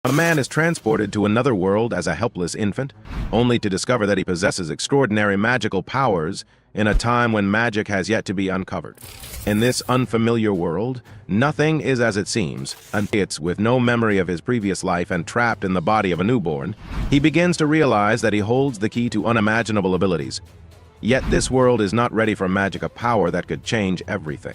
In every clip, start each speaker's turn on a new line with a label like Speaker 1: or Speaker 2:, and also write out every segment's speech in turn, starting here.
Speaker 1: A man is transported to another world as a helpless infant, only to discover that he possesses extraordinary magical powers in a time when magic has yet to be uncovered. In this unfamiliar world, nothing is as it seems, and it's with no memory of his previous life and trapped in the body of a newborn, he begins to realize that he holds the key to unimaginable abilities. Yet this world is not ready for magic, a power that could change everything.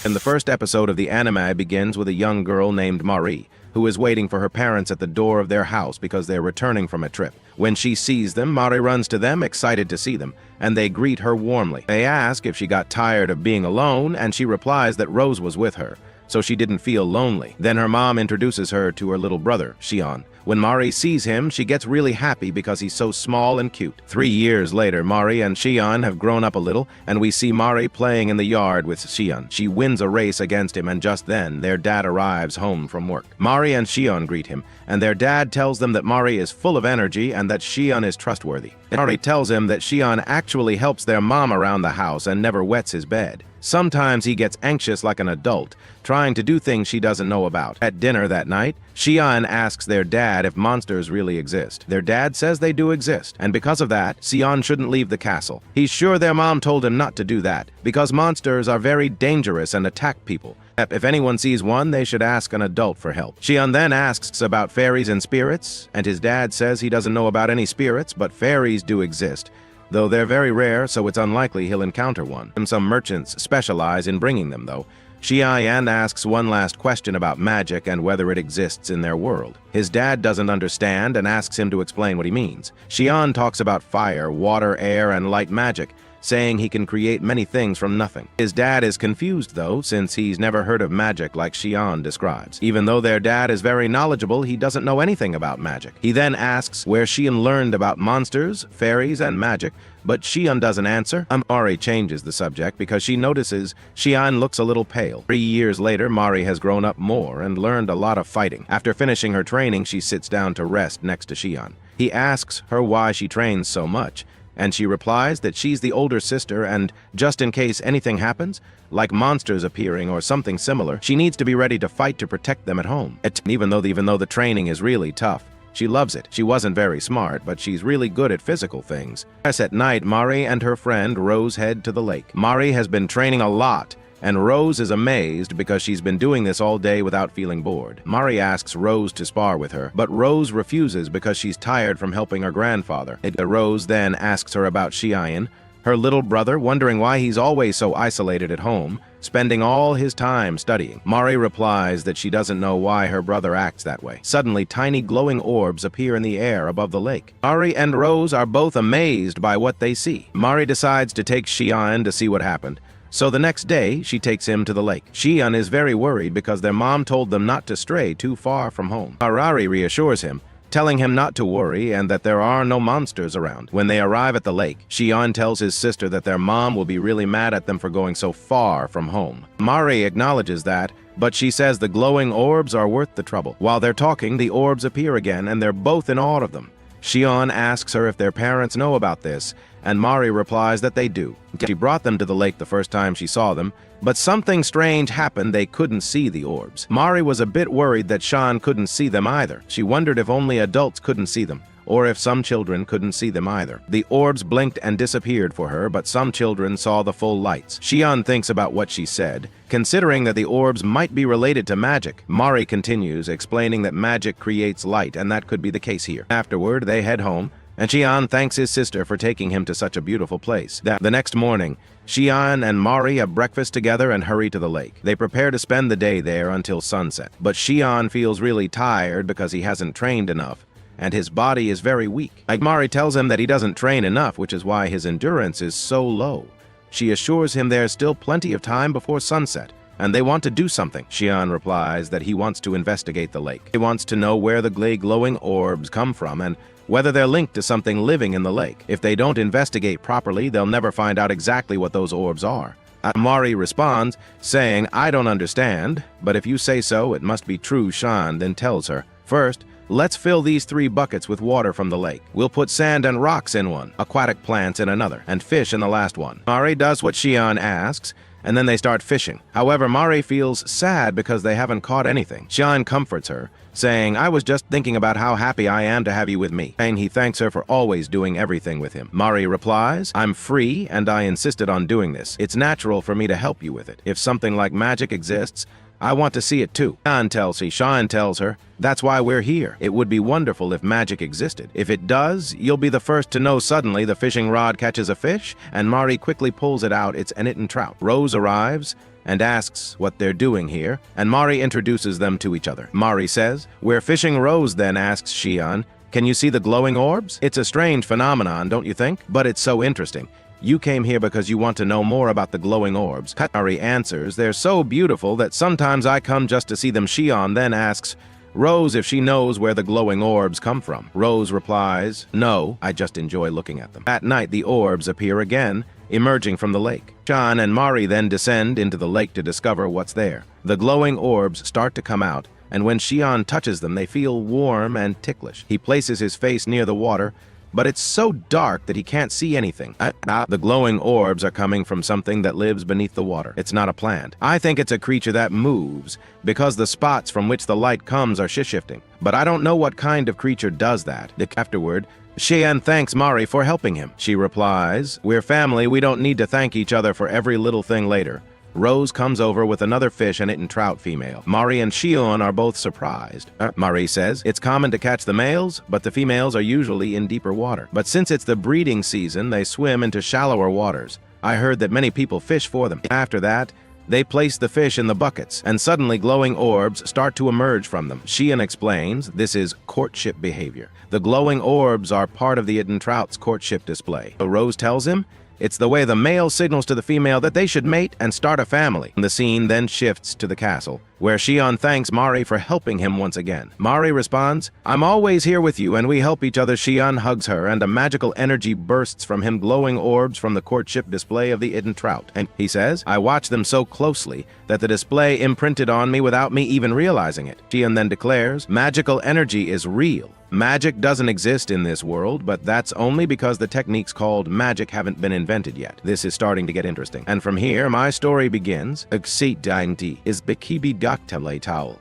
Speaker 1: In the first episode of the anime begins with a young girl named Marie, who is waiting for her parents at the door of their house because they're returning from a trip. When she sees them, Marie runs to them, excited to see them, and they greet her warmly. They ask if she got tired of being alone, and she replies that Rose was with her, so she didn't feel lonely. Then her mom introduces her to her little brother, Shion. When Marie sees him, she gets really happy because he's so small and cute. 3 years later, Marie and Shion have grown up a little, and we see Marie playing in the yard with Shion. She wins a race against him, and just then, their dad arrives home from work. Marie and Shion greet him, and their dad tells them that Marie is full of energy and that Shion is trustworthy. Marie tells him that Shion actually helps their mom around the house and never wets his bed. Sometimes he gets anxious like an adult, trying to do things she doesn't know about. At dinner that night, Shion asks their dad if monsters really exist. Their dad says they do exist, and because of that, Shion shouldn't leave the castle. He's sure their mom told him not to do that, because monsters are very dangerous and attack people. If anyone sees one, they should ask an adult for help. Shion then asks about fairies and spirits, and his dad says he doesn't know about any spirits, but fairies do exist, though they're very rare, so it's unlikely he'll encounter one. Some merchants specialize in bringing them, though. Shion asks one last question about magic and whether it exists in their world. His dad doesn't understand and asks him to explain what he means. Shion talks about fire, water, air, and light magic, saying he can create many things from nothing. His dad is confused, though, since he's never heard of magic like Shion describes. Even though their dad is very knowledgeable, he doesn't know anything about magic. He then asks where Shion learned about monsters, fairies, and magic, but Shion doesn't answer. Marie changes the subject because she notices Shion looks a little pale. 3 years later, Marie has grown up more and learned a lot of fighting. After finishing her training, she sits down to rest next to Shion. He asks her why she trains so much, and she replies that she's the older sister and, just in case anything happens, like monsters appearing or something similar, she needs to be ready to fight to protect them at home. Even though the training is really tough, she loves it. She wasn't very smart, but she's really good at physical things. At night, Marie and her friend Rose head to the lake. Marie has been training a lot, and Rose is amazed because she's been doing this all day without feeling bored. Marie asks Rose to spar with her, but Rose refuses because she's tired from helping her grandfather. Rose then asks her about Shion, her little brother, wondering why he's always so isolated at home, spending all his time studying. Marie replies that she doesn't know why her brother acts that way. Suddenly, tiny glowing orbs appear in the air above the lake. Marie and Rose are both amazed by what they see. Marie decides to take Shion to see what happened. So the next day, she takes him to the lake. Shion is very worried because their mom told them not to stray too far from home. Marie reassures him, telling him not to worry and that there are no monsters around. When they arrive at the lake, Shion tells his sister that their mom will be really mad at them for going so far from home. Marie acknowledges that, but she says the glowing orbs are worth the trouble. While they're talking, the orbs appear again and they're both in awe of them. Shion asks her if their parents know about this, and Marie replies that they do. She brought them to the lake the first time she saw them, but something strange happened. They couldn't see the orbs. Marie was a bit worried that Shion couldn't see them either. She wondered if only adults couldn't see them, or if some children couldn't see them either. The orbs blinked and disappeared for her, but some children saw the full lights. Shion thinks about what she said, considering that the orbs might be related to magic. Marie continues, explaining that magic creates light, and that could be the case here. Afterward, they head home, and Shion thanks his sister for taking him to such a beautiful place. The next morning, Shion and Marie have breakfast together and hurry to the lake. They prepare to spend the day there until sunset. But Shion feels really tired because he hasn't trained enough, and his body is very weak. Marie tells him that he doesn't train enough, which is why his endurance is so low. She assures him there's still plenty of time before sunset, and they want to do something. Shion replies that he wants to investigate the lake. He wants to know where the glowing orbs come from and whether they're linked to something living in the lake. If they don't investigate properly, they'll never find out exactly what those orbs are. Marie responds, saying, "I don't understand, but if you say so, it must be true." Shion then tells her, "First, let's fill these 3 buckets with water from the lake. We'll put sand and rocks in one, aquatic plants in another, and fish in the last one." Marie does what Shion asks, and then they start fishing. However, Mari feels sad because they haven't caught anything. Xian comforts her, saying, I was just thinking about how happy I am to have you with me. And he thanks her for always doing everything with him. Mari replies, I'm free and I insisted on doing this. It's natural for me to help you with it. If something like magic exists, I want to see it too. Xian tells her, that's why we're here. It would be wonderful if magic existed. If it does, you'll be the first to know. Suddenly, the fishing rod catches a fish, and Mari quickly pulls it out. It's an Itten trout. Rose arrives and asks what they're doing here, and Mari introduces them to each other. Mari says, we're fishing. Rose then asks Xian, can you see the glowing orbs? It's a strange phenomenon, don't you think? But it's so interesting. You came here because you want to know more about the glowing orbs. Mari answers, they're so beautiful that sometimes I come just to see them. Xian then asks Rose if she knows where the glowing orbs come from. Rose replies, no, I just enjoy looking at them. At night, the orbs appear again, emerging from the lake. Xian and Mari then descend into the lake to discover what's there. The glowing orbs start to come out, and when Xian touches them, they feel warm and ticklish. He places his face near the water, but it's so dark that he can't see anything. The glowing orbs are coming from something that lives beneath the water. It's not a plant. I think it's a creature that moves, because the spots from which the light comes are shifting. But I don't know what kind of creature does that. Afterward, Xian thanks Mari for helping him. She replies, we're family, we don't need to thank each other for every little thing later. Rose comes over with another fish and Itten trout female. Mari and Xian are both surprised. Mari says, it's common to catch the males, but the females are usually in deeper water. But since it's the breeding season, they swim into shallower waters. I heard that many people fish for them. After that, they place the fish in the buckets, and suddenly glowing orbs start to emerge from them. Xian explains, this is courtship behavior. The glowing orbs are part of the Itten trout's courtship display. Rose tells him, it's the way the male signals to the female that they should mate and start a family. The scene then shifts to the castle, where Xian thanks Mari for helping him once again. Mari responds, I'm always here with you and we help each other. Xian hugs her and a magical energy bursts from him, glowing orbs from the courtship display of the Itten trout. And he says, I watched them so closely that the display imprinted on me without me even realizing it. Xian then declares, magical energy is real. Magic doesn't exist in this world, but that's only because the techniques called magic haven't been invented yet. This is starting to get interesting. And from here, my story begins. Is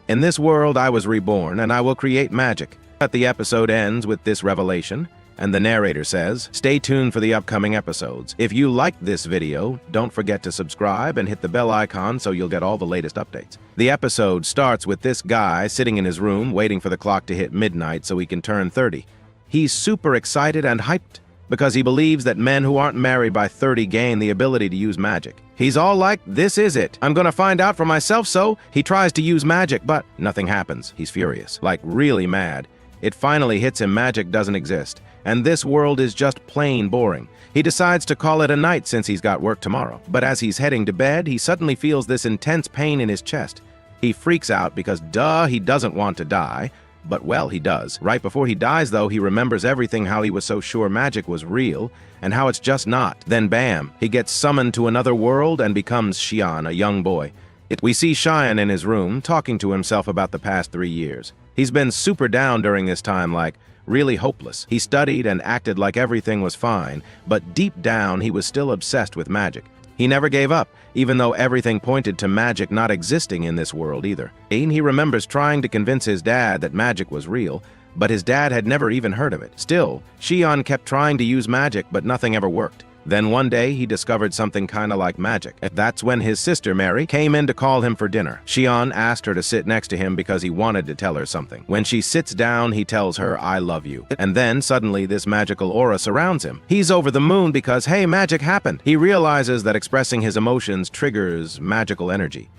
Speaker 1: in this world, I was reborn, and I will create magic. But the episode ends with this revelation, and the narrator says, stay tuned for the upcoming episodes. If you liked this video, don't forget to subscribe and hit the bell icon so you'll get all the latest updates. The episode starts with this guy sitting in his room waiting for the clock to hit midnight so he can turn 30. He's super excited and hyped because he believes that men who aren't married by 30 gain the ability to use magic. He's all like, this is it. I'm gonna find out for myself. So he tries to use magic, but nothing happens. He's furious, like really mad. It finally hits him, magic doesn't exist, and this world is just plain boring. He decides to call it a night since he's got work tomorrow. But as he's heading to bed, he suddenly feels this intense pain in his chest. He freaks out because, he doesn't want to die. But well, he does. Right before he dies, though, he remembers everything, how he was so sure magic was real, and how it's just not. Then bam, he gets summoned to another world and becomes Xian, a young boy. We see Xian in his room, talking to himself about the past 3 years. He's been super down during this time, like really hopeless. He studied and acted like everything was fine, but deep down he was still obsessed with magic. He never gave up, even though everything pointed to magic not existing in this world either. He remembers trying to convince his dad that magic was real, but his dad had never even heard of it. Still, Xian kept trying to use magic, but nothing ever worked. Then one day, he discovered something kinda like magic. That's when his sister, Mary, came in to call him for dinner. Xian asked her to sit next to him because he wanted to tell her something. When she sits down, he tells her, I love you. And then, suddenly, this magical aura surrounds him. He's over the moon because, hey, magic happened. He realizes that expressing his emotions triggers magical energy.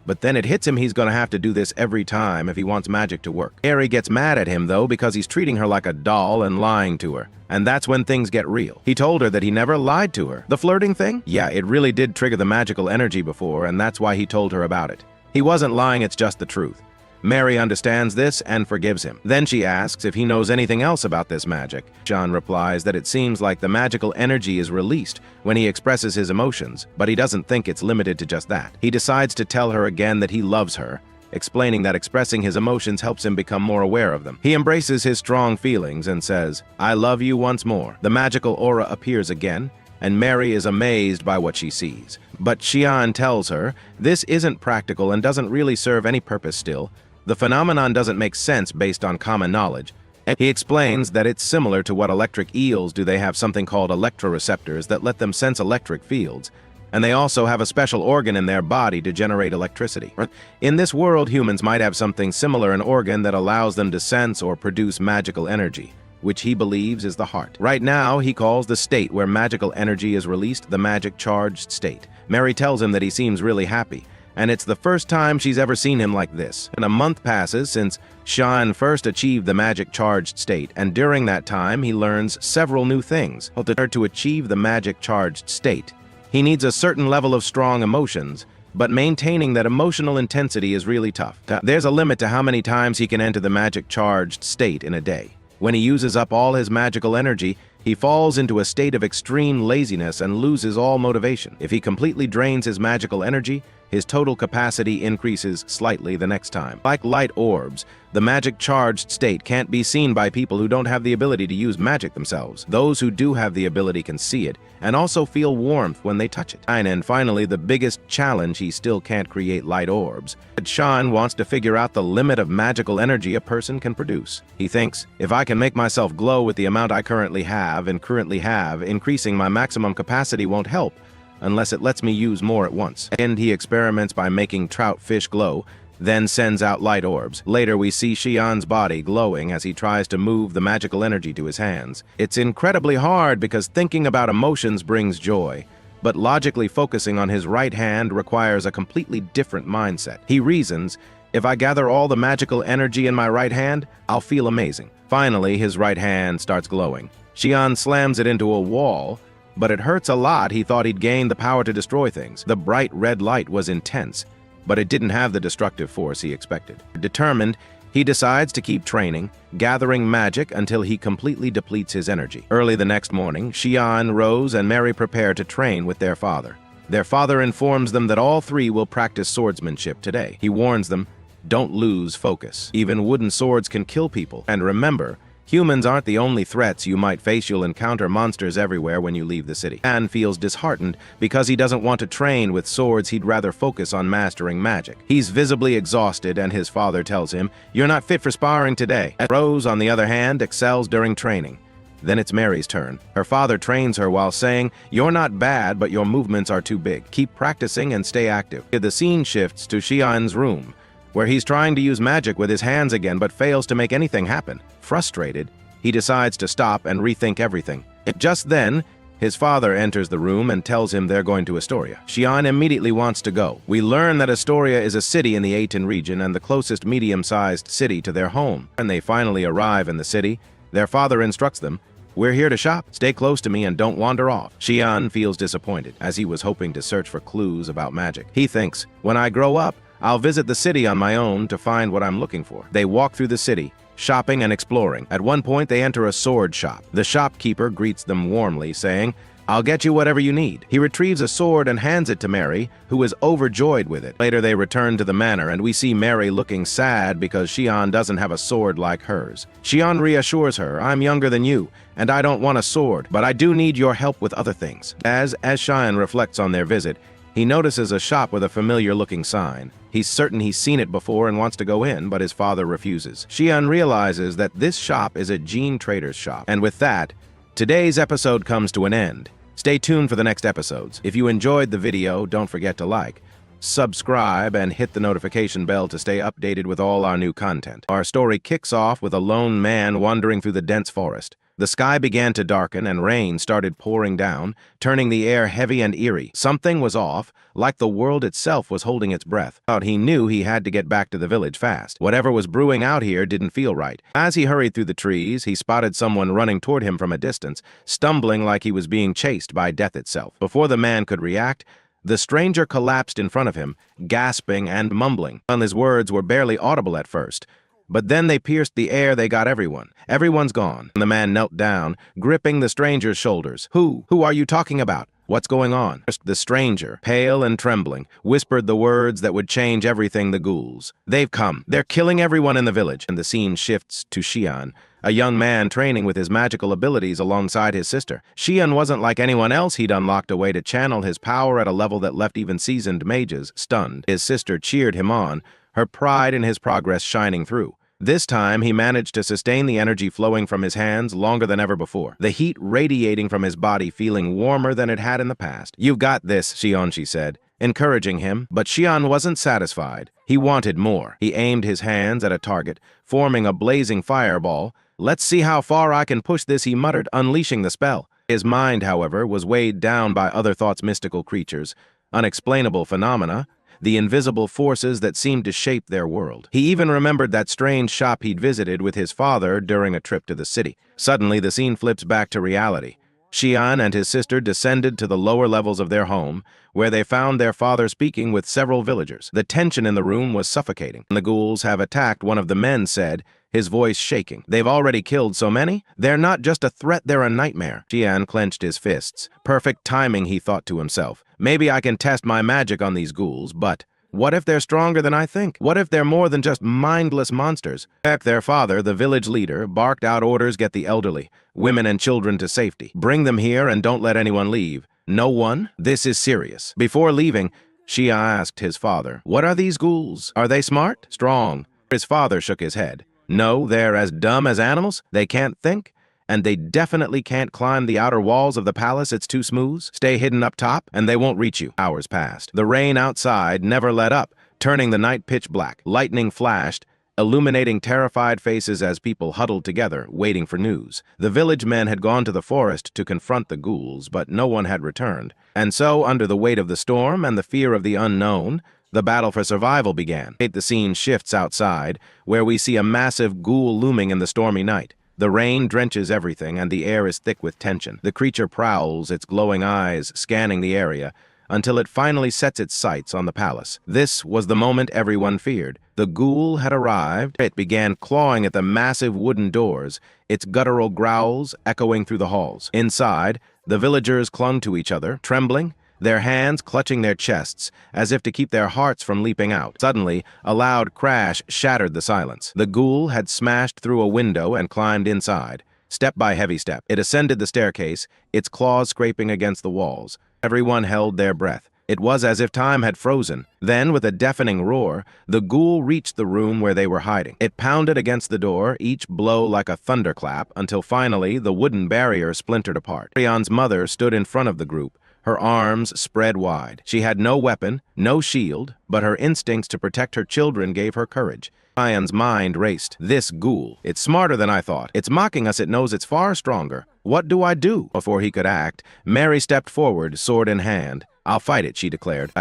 Speaker 1: But then it hits him he's gonna have to do this every time if he wants magic to work. Mary gets mad at him, though, because he's treating her like a doll and lying to her. And that's when things get real. He told her that he never lied to her. The flirting thing? Yeah, it really did trigger the magical energy before, and that's why he told her about it. He wasn't lying, it's just the truth. Mary understands this and forgives him. Then she asks if he knows anything else about this magic. Xian replies that it seems like the magical energy is released when he expresses his emotions, but he doesn't think it's limited to just that. He decides to tell her again that he loves her, explaining that expressing his emotions helps him become more aware of them. He embraces his strong feelings and says, I love you once more. The magical aura appears again, and Mary is amazed by what she sees. But Xian tells her this isn't practical and doesn't really serve any purpose still. The phenomenon doesn't make sense based on common knowledge. He explains that it's similar to what electric eels do. They have something called electroreceptors that let them sense electric fields, and they also have a special organ in their body to generate electricity. In this world, humans might have something similar, an organ that allows them to sense or produce magical energy, which he believes is the heart. Right now, he calls the state where magical energy is released the magic-charged state. Mary tells him that he seems really happy, and it's the first time she's ever seen him like this. And a month passes since Xian first achieved the magic-charged state, and during that time, he learns several new things. To achieve the magic-charged state, he needs a certain level of strong emotions, but maintaining that emotional intensity is really tough. There's a limit to how many times he can enter the magic-charged state in a day. When he uses up all his magical energy, he falls into a state of extreme laziness and loses all motivation. If he completely drains his magical energy, his total capacity increases slightly the next time. Like light orbs, the magic-charged state can't be seen by people who don't have the ability to use magic themselves. Those who do have the ability can see it, and also feel warmth when they touch it. And finally, the biggest challenge, he still can't create light orbs. Xian wants to figure out the limit of magical energy a person can produce. He thinks, if I can make myself glow with the amount I currently have, increasing my maximum capacity won't help, unless it lets me use more at once. And he experiments by making trout fish glow, then sends out light orbs. Later, we see Xian's body glowing as he tries to move the magical energy to his hands. It's incredibly hard because thinking about emotions brings joy, but logically focusing on his right hand requires a completely different mindset. He reasons, if I gather all the magical energy in my right hand, I'll feel amazing. Finally, his right hand starts glowing. Xian slams it into a wall, but it hurts a lot. He thought he'd gained the power to destroy things. The bright red light was intense, but it didn't have the destructive force he expected. Determined, he decides to keep training, gathering magic until he completely depletes his energy. Early the next morning, Xian, Rose, and Mary prepare to train with their father. Their father informs them that all three will practice swordsmanship today. He warns them, don't lose focus. Even wooden swords can kill people. And remember, humans aren't the only threats you might face. You'll encounter monsters everywhere when you leave the city. Anne feels disheartened because he doesn't want to train with swords. He'd rather focus on mastering magic. He's visibly exhausted, and his father tells him, you're not fit for sparring today. Rose, on the other hand, excels during training. Then it's Mary's turn. Her father trains her while saying, you're not bad, but your movements are too big. Keep practicing and stay active. The scene shifts to Xian's room, where he's trying to use magic with his hands again but fails to make anything happen. Frustrated, he decides to stop and rethink everything. Just then, his father enters the room and tells him they're going to Astoria. Xian immediately wants to go. We learn that Astoria is a city in the Aten region and the closest medium-sized city to their home. When they finally arrive in the city, their father instructs them, we're here to shop. Stay close to me and don't wander off. Xian feels disappointed, as he was hoping to search for clues about magic. He thinks, when I grow up, I'll visit the city on my own to find what I'm looking for. They walk through the city, shopping and exploring. At one point, they enter a sword shop. The shopkeeper greets them warmly, saying, I'll get you whatever you need. He retrieves a sword and hands it to Mary, who is overjoyed with it. Later, they return to the manor, and we see Mary looking sad because Xian doesn't have a sword like hers. Xian reassures her, I'm younger than you, and I don't want a sword, but I do need your help with other things. As Xian reflects on their visit, he notices a shop with a familiar-looking sign. He's certain he's seen it before and wants to go in, but his father refuses. Xian realizes that this shop is a gene trader's shop. And with that, today's episode comes to an end. Stay tuned for the next episodes. If you enjoyed the video, don't forget to like, subscribe, and hit the notification bell to stay updated with all our new content. Our story kicks off with a lone man wandering through the dense forest. The sky began to darken and rain started pouring down, turning the air heavy and eerie. Something was off, like the world itself was holding its breath. He knew he had to get back to the village fast. Whatever was brewing out here didn't feel right. As he hurried through the trees, he spotted someone running toward him from a distance, stumbling like he was being chased by death itself. Before the man could react, the stranger collapsed in front of him, gasping and mumbling. His words were barely audible at first, but then they pierced the air. They got everyone. Everyone's gone. The man knelt down, gripping the stranger's shoulders. Who are you talking about? What's going on? The stranger, pale and trembling, whispered the words that would change everything. The ghouls. They've come. They're killing everyone in the village. And the scene shifts to Xian, a young man training with his magical abilities alongside his sister. Xian wasn't like anyone else. He'd unlocked a way to channel his power at a level that left even seasoned mages stunned. His sister cheered him on, her pride in his progress shining through. This time, he managed to sustain the energy flowing from his hands longer than ever before, the heat radiating from his body feeling warmer than it had in the past. "You've got this, Xian," she said, encouraging him, but Xian wasn't satisfied. He wanted more. He aimed his hands at a target, forming a blazing fireball. "Let's see how far I can push this," he muttered, unleashing the spell. His mind, however, was weighed down by other thoughts: mystical creatures, unexplainable phenomena, the invisible forces that seemed to shape their world. He even remembered that strange shop he'd visited with his father during a trip to the city. Suddenly, the scene flips back to reality. Xian and his sister descended to the lower levels of their home, where they found their father speaking with several villagers. The tension in the room was suffocating. "The ghouls have attacked," one of the men said, his voice shaking. "They've already killed so many? They're not just a threat, they're a nightmare." Xian clenched his fists. Perfect timing, he thought to himself. "Maybe I can test my magic on these ghouls, but what if they're stronger than I think? What if they're more than just mindless monsters?" Their father, the village leader, barked out orders: "Get the elderly, women and children to safety. Bring them here and don't let anyone leave." "No one? This is serious." Before leaving, Xian asked his father, "What are these ghouls? Are they smart? Strong?" His father shook his head. "No, they're as dumb as animals. They can't think. And they definitely can't climb the outer walls of the palace. It's too smooth. Stay hidden up top, and they won't reach you." Hours passed. The rain outside never let up, turning the night pitch black. Lightning flashed, illuminating terrified faces as people huddled together, waiting for news. The village men had gone to the forest to confront the ghouls, but no one had returned. And so, under the weight of the storm and the fear of the unknown, the battle for survival began. The scene shifts outside, where we see a massive ghoul looming in the stormy night. The rain drenches everything, and the air is thick with tension. The creature prowls, its glowing eyes scanning the area, until it finally sets its sights on the palace. This was the moment everyone feared. The ghoul had arrived. It began clawing at the massive wooden doors, its guttural growls echoing through the halls. Inside, the villagers clung to each other, trembling, their hands clutching their chests, as if to keep their hearts from leaping out. Suddenly, a loud crash shattered the silence. The ghoul had smashed through a window and climbed inside. Step by heavy step, it ascended the staircase, its claws scraping against the walls. Everyone held their breath. It was as if time had frozen. Then, with a deafening roar, the ghoul reached the room where they were hiding. It pounded against the door, each blow like a thunderclap, until finally the wooden barrier splintered apart. Xian's mother stood in front of the group, her arms spread wide. She had no weapon, no shield, but her instincts to protect her children gave her courage. Xian's mind raced. "This ghoul, it's smarter than I thought. It's mocking us. It knows it's far stronger. What do I do?" Before he could act, Mary stepped forward, sword in hand. "I'll fight it," she declared.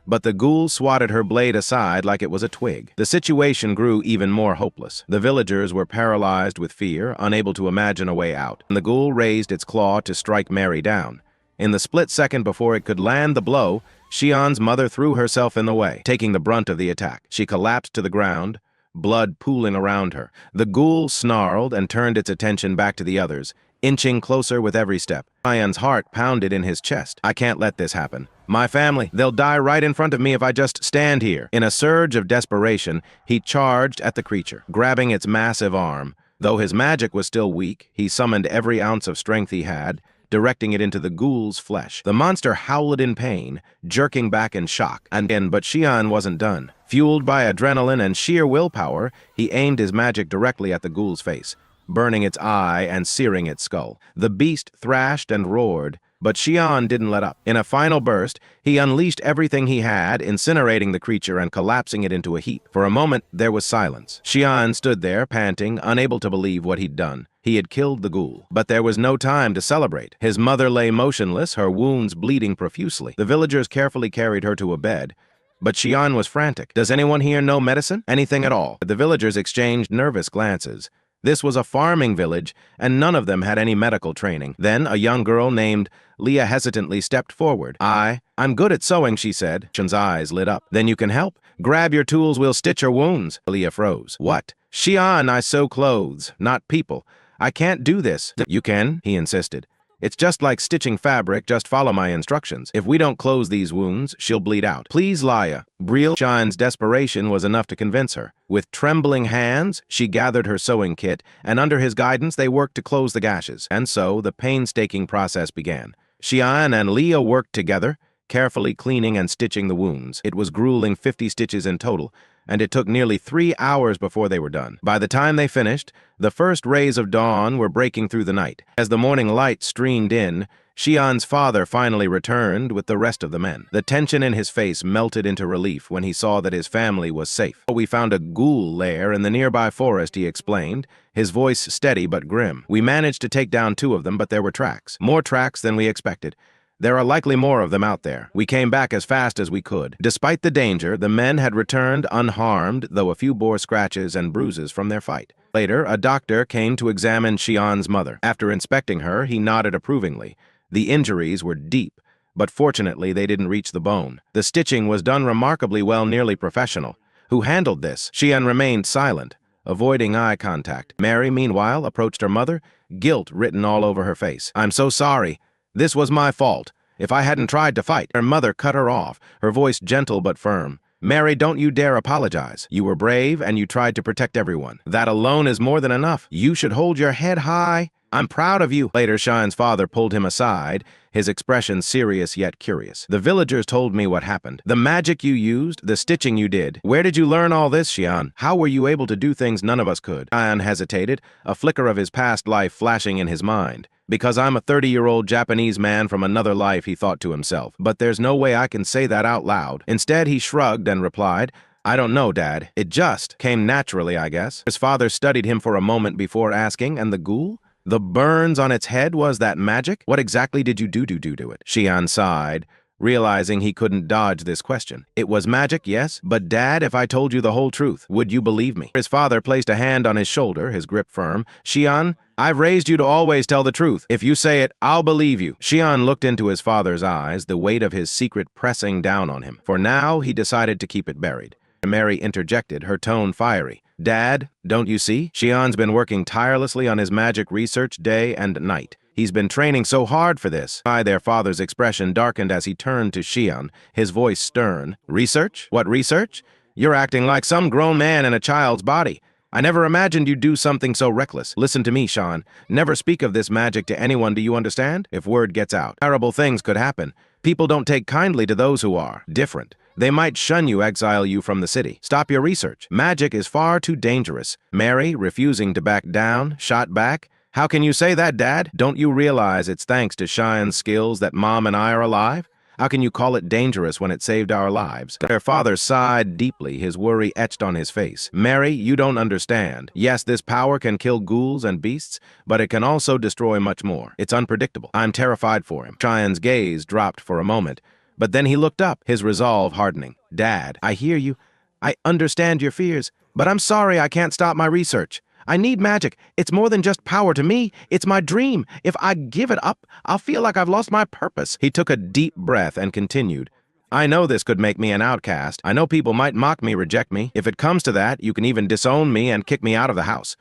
Speaker 1: But the ghoul swatted her blade aside like it was a twig. The situation grew even more hopeless. The villagers were paralyzed with fear, unable to imagine a way out. And the ghoul raised its claw to strike Mary down. In the split second before it could land the blow, Xian's mother threw herself in the way, taking the brunt of the attack. She collapsed to the ground, blood pooling around her. The ghoul snarled and turned its attention back to the others, inching closer with every step. Xian's heart pounded in his chest. "I can't let this happen. My family, they'll die right in front of me if I just stand here." In a surge of desperation, he charged at the creature, grabbing its massive arm. Though his magic was still weak, he summoned every ounce of strength he had, directing it into the ghoul's flesh. The monster howled in pain, jerking back in shock. But Xian wasn't done. Fueled by adrenaline and sheer willpower, he aimed his magic directly at the ghoul's face, burning its eye and searing its skull. The beast thrashed and roared, but Xian didn't let up. In a final burst, he unleashed everything he had, incinerating the creature and collapsing it into a heap. For a moment, there was silence. Xian stood there, panting, unable to believe what he'd done. He had killed the ghoul. But there was no time to celebrate. His mother lay motionless, her wounds bleeding profusely. The villagers carefully carried her to a bed, but Xian was frantic. "Does anyone here know medicine? Anything at all?" The villagers exchanged nervous glances. This was a farming village, and none of them had any medical training. Then a young girl named Leah hesitantly stepped forward. I'm good at sewing," she said. Xian's eyes lit up. "Then you can help. Grab your tools, we'll stitch your wounds." Leah froze. "What?" "Xian, I sew clothes, not people. I can't do this." "You can," he insisted. It's just like stitching fabric, just follow my instructions. If we don't close these wounds, she'll bleed out. Please, Laya. Real Shine's desperation was enough to convince her. With trembling hands, she gathered her sewing kit, and under his guidance, they worked to close the gashes. And so, the painstaking process began. Xian and Leah worked together, carefully cleaning and stitching the wounds. It was grueling 50 stitches in total, and it took nearly 3 hours before they were done. By the time they finished, the first rays of dawn were breaking through the night. As the morning light streamed in, Xian's father finally returned with the rest of the men. The tension in his face melted into relief when he saw that his family was safe. "We found a ghoul lair in the nearby forest," he explained, his voice steady but grim. "We managed to take down 2 of them, but there were tracks. More tracks than we expected. There are likely more of them out there. We came back as fast as we could." Despite the danger, the men had returned unharmed, though a few bore scratches and bruises from their fight. Later, a doctor came to examine Xian's mother. After inspecting her, he nodded approvingly. The injuries were deep, but fortunately they didn't reach the bone. The stitching was done remarkably well, nearly professional. "Who handled this?" Xian remained silent, avoiding eye contact. Mary, meanwhile, approached her mother, guilt written all over her face. "I'm so sorry. This was my fault. If I hadn't tried to fight." Her mother cut her off, her voice gentle but firm. "Mary, don't you dare apologize. You were brave and you tried to protect everyone. That alone is more than enough. You should hold your head high. I'm proud of you." Later, Shine's father pulled him aside, his expression serious yet curious. "The villagers told me what happened. The magic you used, the stitching you did. Where did you learn all this, Xian? How were you able to do things none of us could?" Xian hesitated, a flicker of his past life flashing in his mind. "Because I'm a 30-year-old Japanese man from another life," he thought to himself. "But there's no way I can say that out loud." Instead, he shrugged and replied, "I don't know, Dad. It just came naturally, I guess." His father studied him for a moment before asking, "And the ghoul? The burns on its head, was that magic? What exactly did you do to it?" Xian sighed, realizing he couldn't dodge this question. "It was magic, yes, but Dad, if I told you the whole truth, would you believe me?" His father placed a hand on his shoulder, his grip firm. "Xian, I've raised you to always tell the truth. If you say it, I'll believe you." Xian looked into his father's eyes, the weight of his secret pressing down on him. For now, he decided to keep it buried. Mary interjected, her tone fiery. "Dad, don't you see? Xian's been working tirelessly on his magic research day and night. He's been training so hard for this." Their father's expression darkened as he turned to Xian, his voice stern. "Research? What research? You're acting like some grown man in a child's body. I never imagined you'd do something so reckless. Listen to me, Xian. Never speak of this magic to anyone, do you understand? If word gets out, terrible things could happen. People don't take kindly to those who are different. They might shun you, exile you from the city. Stop your research. Magic is far too dangerous." Mary, refusing to back down, shot back. "How can you say that, Dad? Don't you realize it's thanks to Xian's skills that Mom and I are alive? How can you call it dangerous when it saved our lives?" Her father sighed deeply, his worry etched on his face. "Mary, you don't understand. Yes, this power can kill ghouls and beasts, but it can also destroy much more. It's unpredictable. I'm terrified for him." Xian's gaze dropped for a moment, but then he looked up, his resolve hardening. "Dad, I hear you. I understand your fears, but I'm sorry I can't stop my research. I need magic. It's more than just power to me. It's my dream. If I give it up, I'll feel like I've lost my purpose." He took a deep breath and continued. "I know this could make me an outcast. I know people might mock me, reject me. If it comes to that, you can even disown me and kick me out of the house.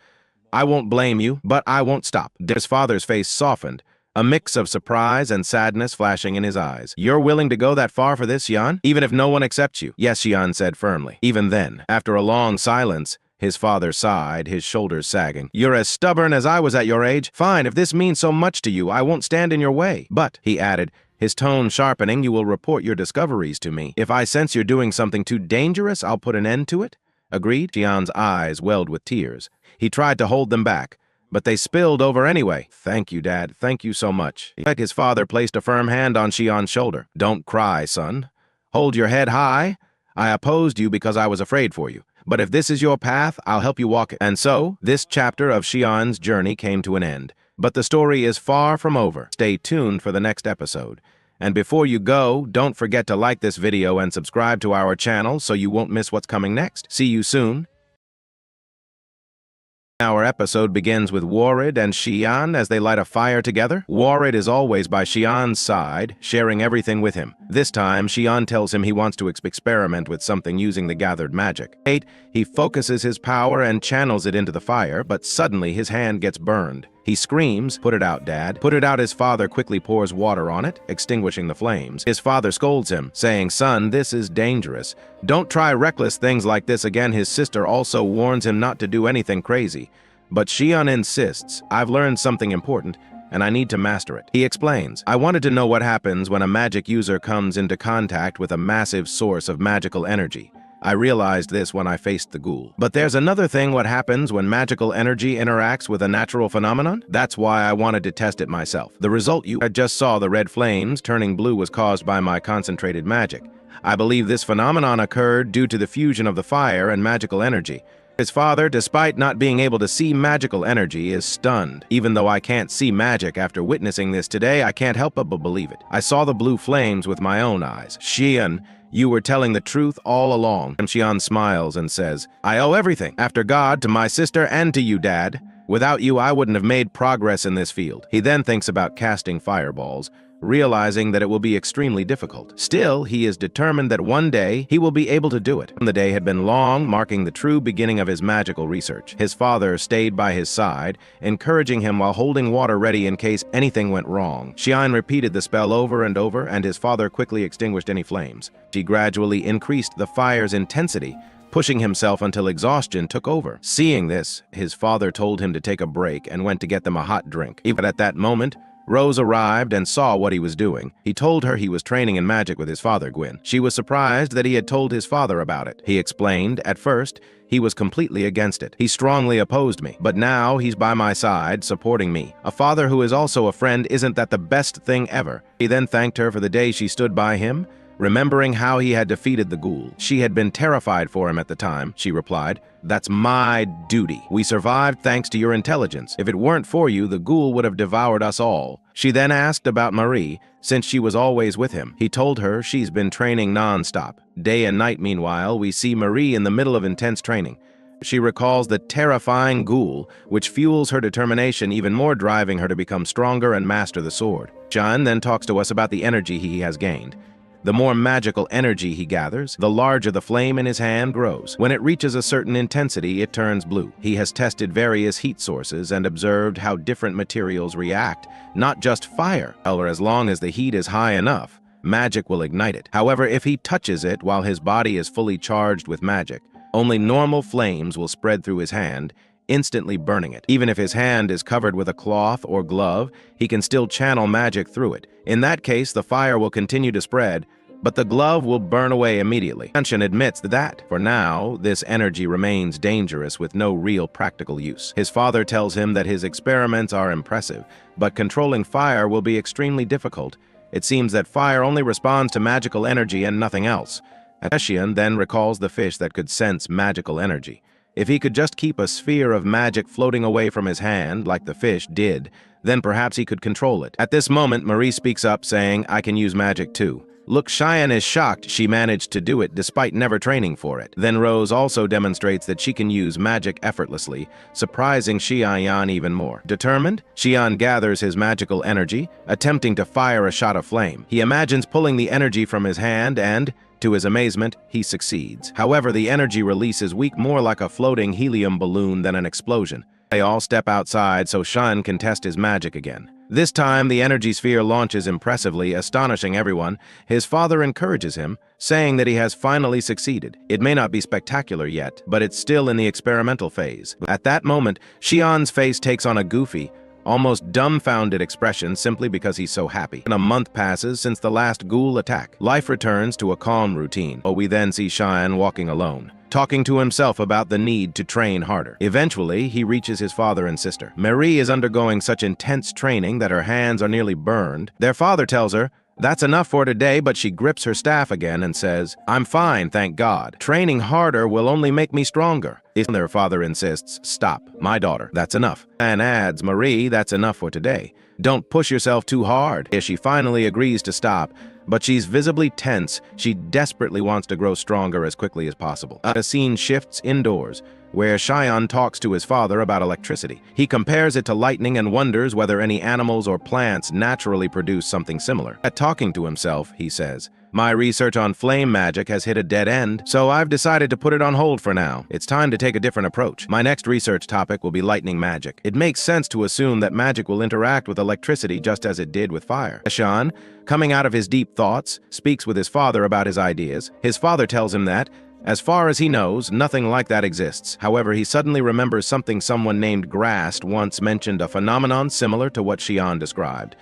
Speaker 1: I won't blame you, but I won't stop." His father's face softened, a mix of surprise and sadness flashing in his eyes. "You're willing to go that far for this, Xian? Even if no one accepts you?" "Yes," Xian said firmly. Even then, after a long silence, his father sighed, his shoulders sagging. "You're as stubborn as I was at your age. Fine, if this means so much to you, I won't stand in your way. But," he added, his tone sharpening, "you will report your discoveries to me. If I sense you're doing something too dangerous, I'll put an end to it." "Agreed?" Xian's eyes welled with tears. He tried to hold them back, but they spilled over anyway. "Thank you, Dad. Thank you so much." His father placed a firm hand on Xian's shoulder. "Don't cry, son. Hold your head high. I opposed you because I was afraid for you. But if this is your path, I'll help you walk it." And so, this chapter of Xian's journey came to an end. But the story is far from over. Stay tuned for the next episode. And before you go, don't forget to like this video and subscribe to our channel so you won't miss what's coming next. See you soon. Our episode begins with Warrid and Xian as they light a fire together. Warrid is always by Xian's side, sharing everything with him. This time, Xian tells him he wants to experiment with something using the gathered magic. He focuses his power and channels it into the fire, but suddenly his hand gets burned. He screams, "Put it out, Dad. Put it out." His father quickly pours water on it, extinguishing the flames. His father scolds him, saying, "Son, this is dangerous. Don't try reckless things like this again." His sister also warns him not to do anything crazy. But Shion insists, "I've learned something important, and I need to master it." He explains, "I wanted to know what happens when a magic user comes into contact with a massive source of magical energy. I realized this when I faced the ghoul. But there's another thing: what happens when magical energy interacts with a natural phenomenon? That's why I wanted to test it myself. The result you just saw, the red flames turning blue, was caused by my concentrated magic. I believe this phenomenon occurred due to the fusion of the fire and magical energy." His father, despite not being able to see magical energy, is stunned. "Even though I can't see magic, after witnessing this today, I can't help but believe it. I saw the blue flames with my own eyes." "Shion, you were telling the truth all along." Shion smiles and says, "I owe everything, after God, to my sister and to you, Dad. Without you, I wouldn't have made progress in this field." He then thinks about casting fireballs, realizing that it will be extremely difficult. Still, he is determined that one day he will be able to do it. The day had been long, marking the true beginning of his magical research. His father stayed by his side, encouraging him while holding water ready in case anything went wrong. Shion repeated the spell over and over, and his father quickly extinguished any flames. He gradually increased the fire's intensity, pushing himself until exhaustion took over. Seeing this, his father told him to take a break and went to get them a hot drink. But at that moment, Rose arrived and saw what he was doing. He told her he was training in magic with his father, Gwyn. She was surprised that he had told his father about it. He explained, "At first, he was completely against it. He strongly opposed me. But now he's by my side, supporting me. A father who is also a friend, isn't that the best thing ever?" He then thanked her for the day she stood by him, remembering how he had defeated the ghoul. She had been terrified for him at the time. She replied, "That's my duty. We survived thanks to your intelligence. If it weren't for you, the ghoul would have devoured us all." She then asked about Marie, since she was always with him. He told her she's been training non-stop. Day and night, meanwhile, we see Marie in the middle of intense training. She recalls the terrifying ghoul, which fuels her determination even more, driving her to become stronger and master the sword. Shion then talks to us about the energy he has gained. The more magical energy he gathers, the larger the flame in his hand grows. When it reaches a certain intensity, it turns blue. He has tested various heat sources and observed how different materials react, not just fire. However, as long as the heat is high enough, magic will ignite it. However, if he touches it while his body is fully charged with magic, only normal flames will spread through his hand, instantly burning it. Even if his hand is covered with a cloth or glove, he can still channel magic through it. In that case, the fire will continue to spread, but the glove will burn away immediately. Shion admits that, for now, this energy remains dangerous with no real practical use. His father tells him that his experiments are impressive, but controlling fire will be extremely difficult. It seems that fire only responds to magical energy and nothing else. Shion then recalls the fish that could sense magical energy. If he could just keep a sphere of magic floating away from his hand, like the fish did, then perhaps he could control it. At this moment, Marie speaks up, saying, "I can use magic too." Look, Shion is shocked she managed to do it despite never training for it. Then Rose also demonstrates that she can use magic effortlessly, surprising Shion even more. Determined, Shion gathers his magical energy, attempting to fire a shot of flame. He imagines pulling the energy from his hand and, to his amazement, he succeeds. However, the energy release is weak, more like a floating helium balloon than an explosion. They all step outside so Shion can test his magic again. This time, the energy sphere launches impressively, astonishing everyone. His father encourages him, saying that he has finally succeeded. It may not be spectacular yet, but it's still in the experimental phase. At that moment, Shion's face takes on a goofy, almost dumbfounded expression simply because he's so happy. And a month passes since the last ghoul attack. Life returns to a calm routine. We then see Shion walking alone, talking to himself about the need to train harder. Eventually, he reaches his father and sister. Marie is undergoing such intense training that her hands are nearly burned. Their father tells her, "That's enough for today," but she grips her staff again and says, "I'm fine, thank God. Training harder will only make me stronger." Their father insists, "Stop, my daughter, that's enough." And adds, "Marie, that's enough for today. Don't push yourself too hard." She finally agrees to stop, but she's visibly tense. She desperately wants to grow stronger as quickly as possible. A scene shifts indoors, where Shion talks to his father about electricity. He compares it to lightning and wonders whether any animals or plants naturally produce something similar. At talking to himself, he says, My research on flame magic has hit a dead end, so I've decided to put it on hold for now. It's time to take a different approach. My next research topic will be lightning magic. It makes sense to assume that magic will interact with electricity just as it did with fire. Sean, coming out of his deep thoughts, speaks with his father about his ideas. His father tells him that, as far as he knows, nothing like that exists. However, he suddenly remembers something someone named Grast once mentioned, a phenomenon similar to what Xian described.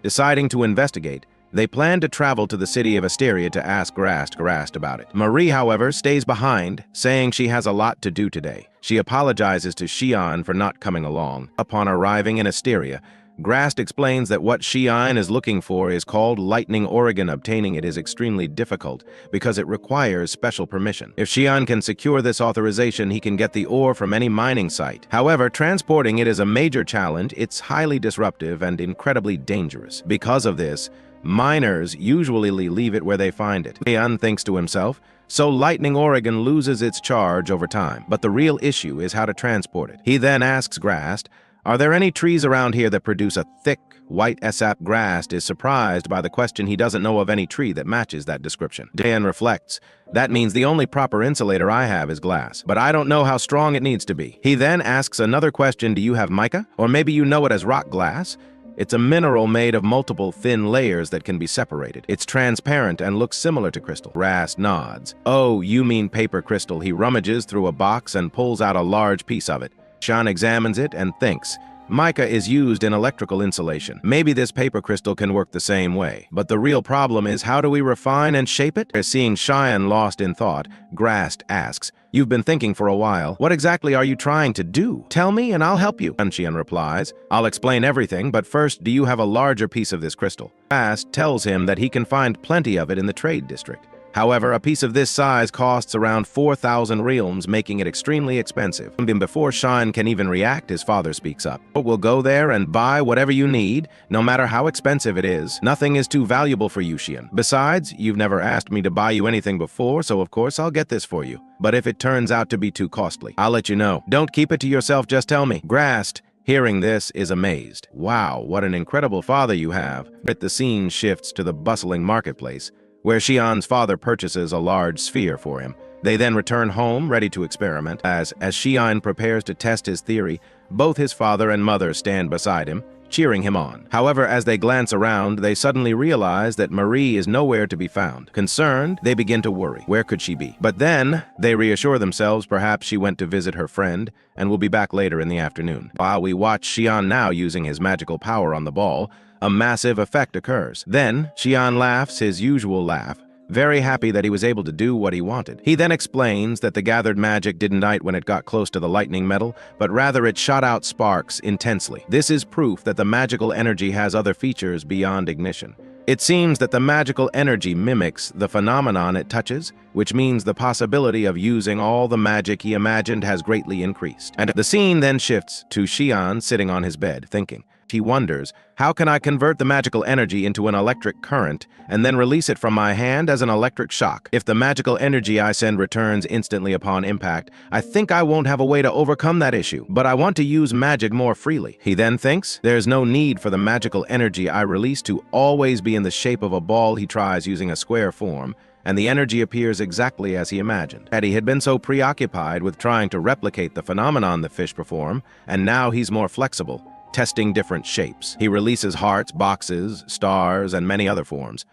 Speaker 1: Deciding to investigate, they plan to travel to the city of Asteria to ask Grast about it. Marie, however, stays behind, saying she has a lot to do today. She apologizes to Xian for not coming along. Upon arriving in Asteria, Grast explains that what Xian is looking for is called lightning organ. Obtaining it is extremely difficult because it requires special permission. If Xian can secure this authorization, he can get the ore from any mining site. However, transporting it is a major challenge. It's highly disruptive and incredibly dangerous. Because of this, miners usually leave it where they find it. Xian thinks to himself, so lightning organ loses its charge over time. But the real issue is how to transport it. He then asks Grast, are there any trees around here that produce a thick, white sap? Grast is surprised by the question. He doesn't know of any tree that matches that description. Dan reflects, that means the only proper insulator I have is glass, but I don't know how strong it needs to be. He then asks another question, do you have mica? Or maybe you know it as rock glass? It's a mineral made of multiple thin layers that can be separated. It's transparent and looks similar to crystal. Grast nods. Oh, you mean paper crystal. He rummages through a box and pulls out a large piece of it. Sean examines it and thinks, mica is used in electrical insulation. Maybe this paper crystal can work the same way. But the real problem is, how do we refine and shape it? Seeing Xian lost in thought, Grast asks, you've been thinking for a while. What exactly are you trying to do? Tell me and I'll help you. Xian replies, I'll explain everything, but first, do you have a larger piece of this crystal? Grast tells him that he can find plenty of it in the trade district. However, a piece of this size costs around 4,000 realms, making it extremely expensive. Before Xian can even react, his father speaks up. We'll go there and buy whatever you need, no matter how expensive it is. Nothing is too valuable for you, Xian. Besides, you've never asked me to buy you anything before, so of course I'll get this for you. But if it turns out to be too costly, I'll let you know. Don't keep it to yourself, just tell me. Grast, hearing this, is amazed. Wow, what an incredible father you have. But the scene shifts to the bustling marketplace, where Xian's father purchases a large sphere for him. They then return home, ready to experiment. As Xian prepares to test his theory, both his father and mother stand beside him, cheering him on. However, as they glance around, they suddenly realize that Marie is nowhere to be found. Concerned, they begin to worry. Where could she be? But then, they reassure themselves perhaps she went to visit her friend and will be back later in the afternoon. While we watch Xian now using his magical power on the ball, a massive effect occurs. Then, Xian laughs his usual laugh, very happy that he was able to do what he wanted. He then explains that the gathered magic didn't ignite when it got close to the lightning metal, but rather it shot out sparks intensely. This is proof that the magical energy has other features beyond ignition. It seems that the magical energy mimics the phenomenon it touches, which means the possibility of using all the magic he imagined has greatly increased. And the scene then shifts to Xian sitting on his bed, thinking. He wonders, how can I convert the magical energy into an electric current and then release it from my hand as an electric shock? If the magical energy I send returns instantly upon impact, I think I won't have a way to overcome that issue, but I want to use magic more freely. He then thinks, there's no need for the magical energy I release to always be in the shape of a ball. He tries using a square form, and the energy appears exactly as he imagined. He had been so preoccupied with trying to replicate the phenomenon the fish perform, and now he's more flexible, testing different shapes. He releases hearts, boxes, stars, and many other forms.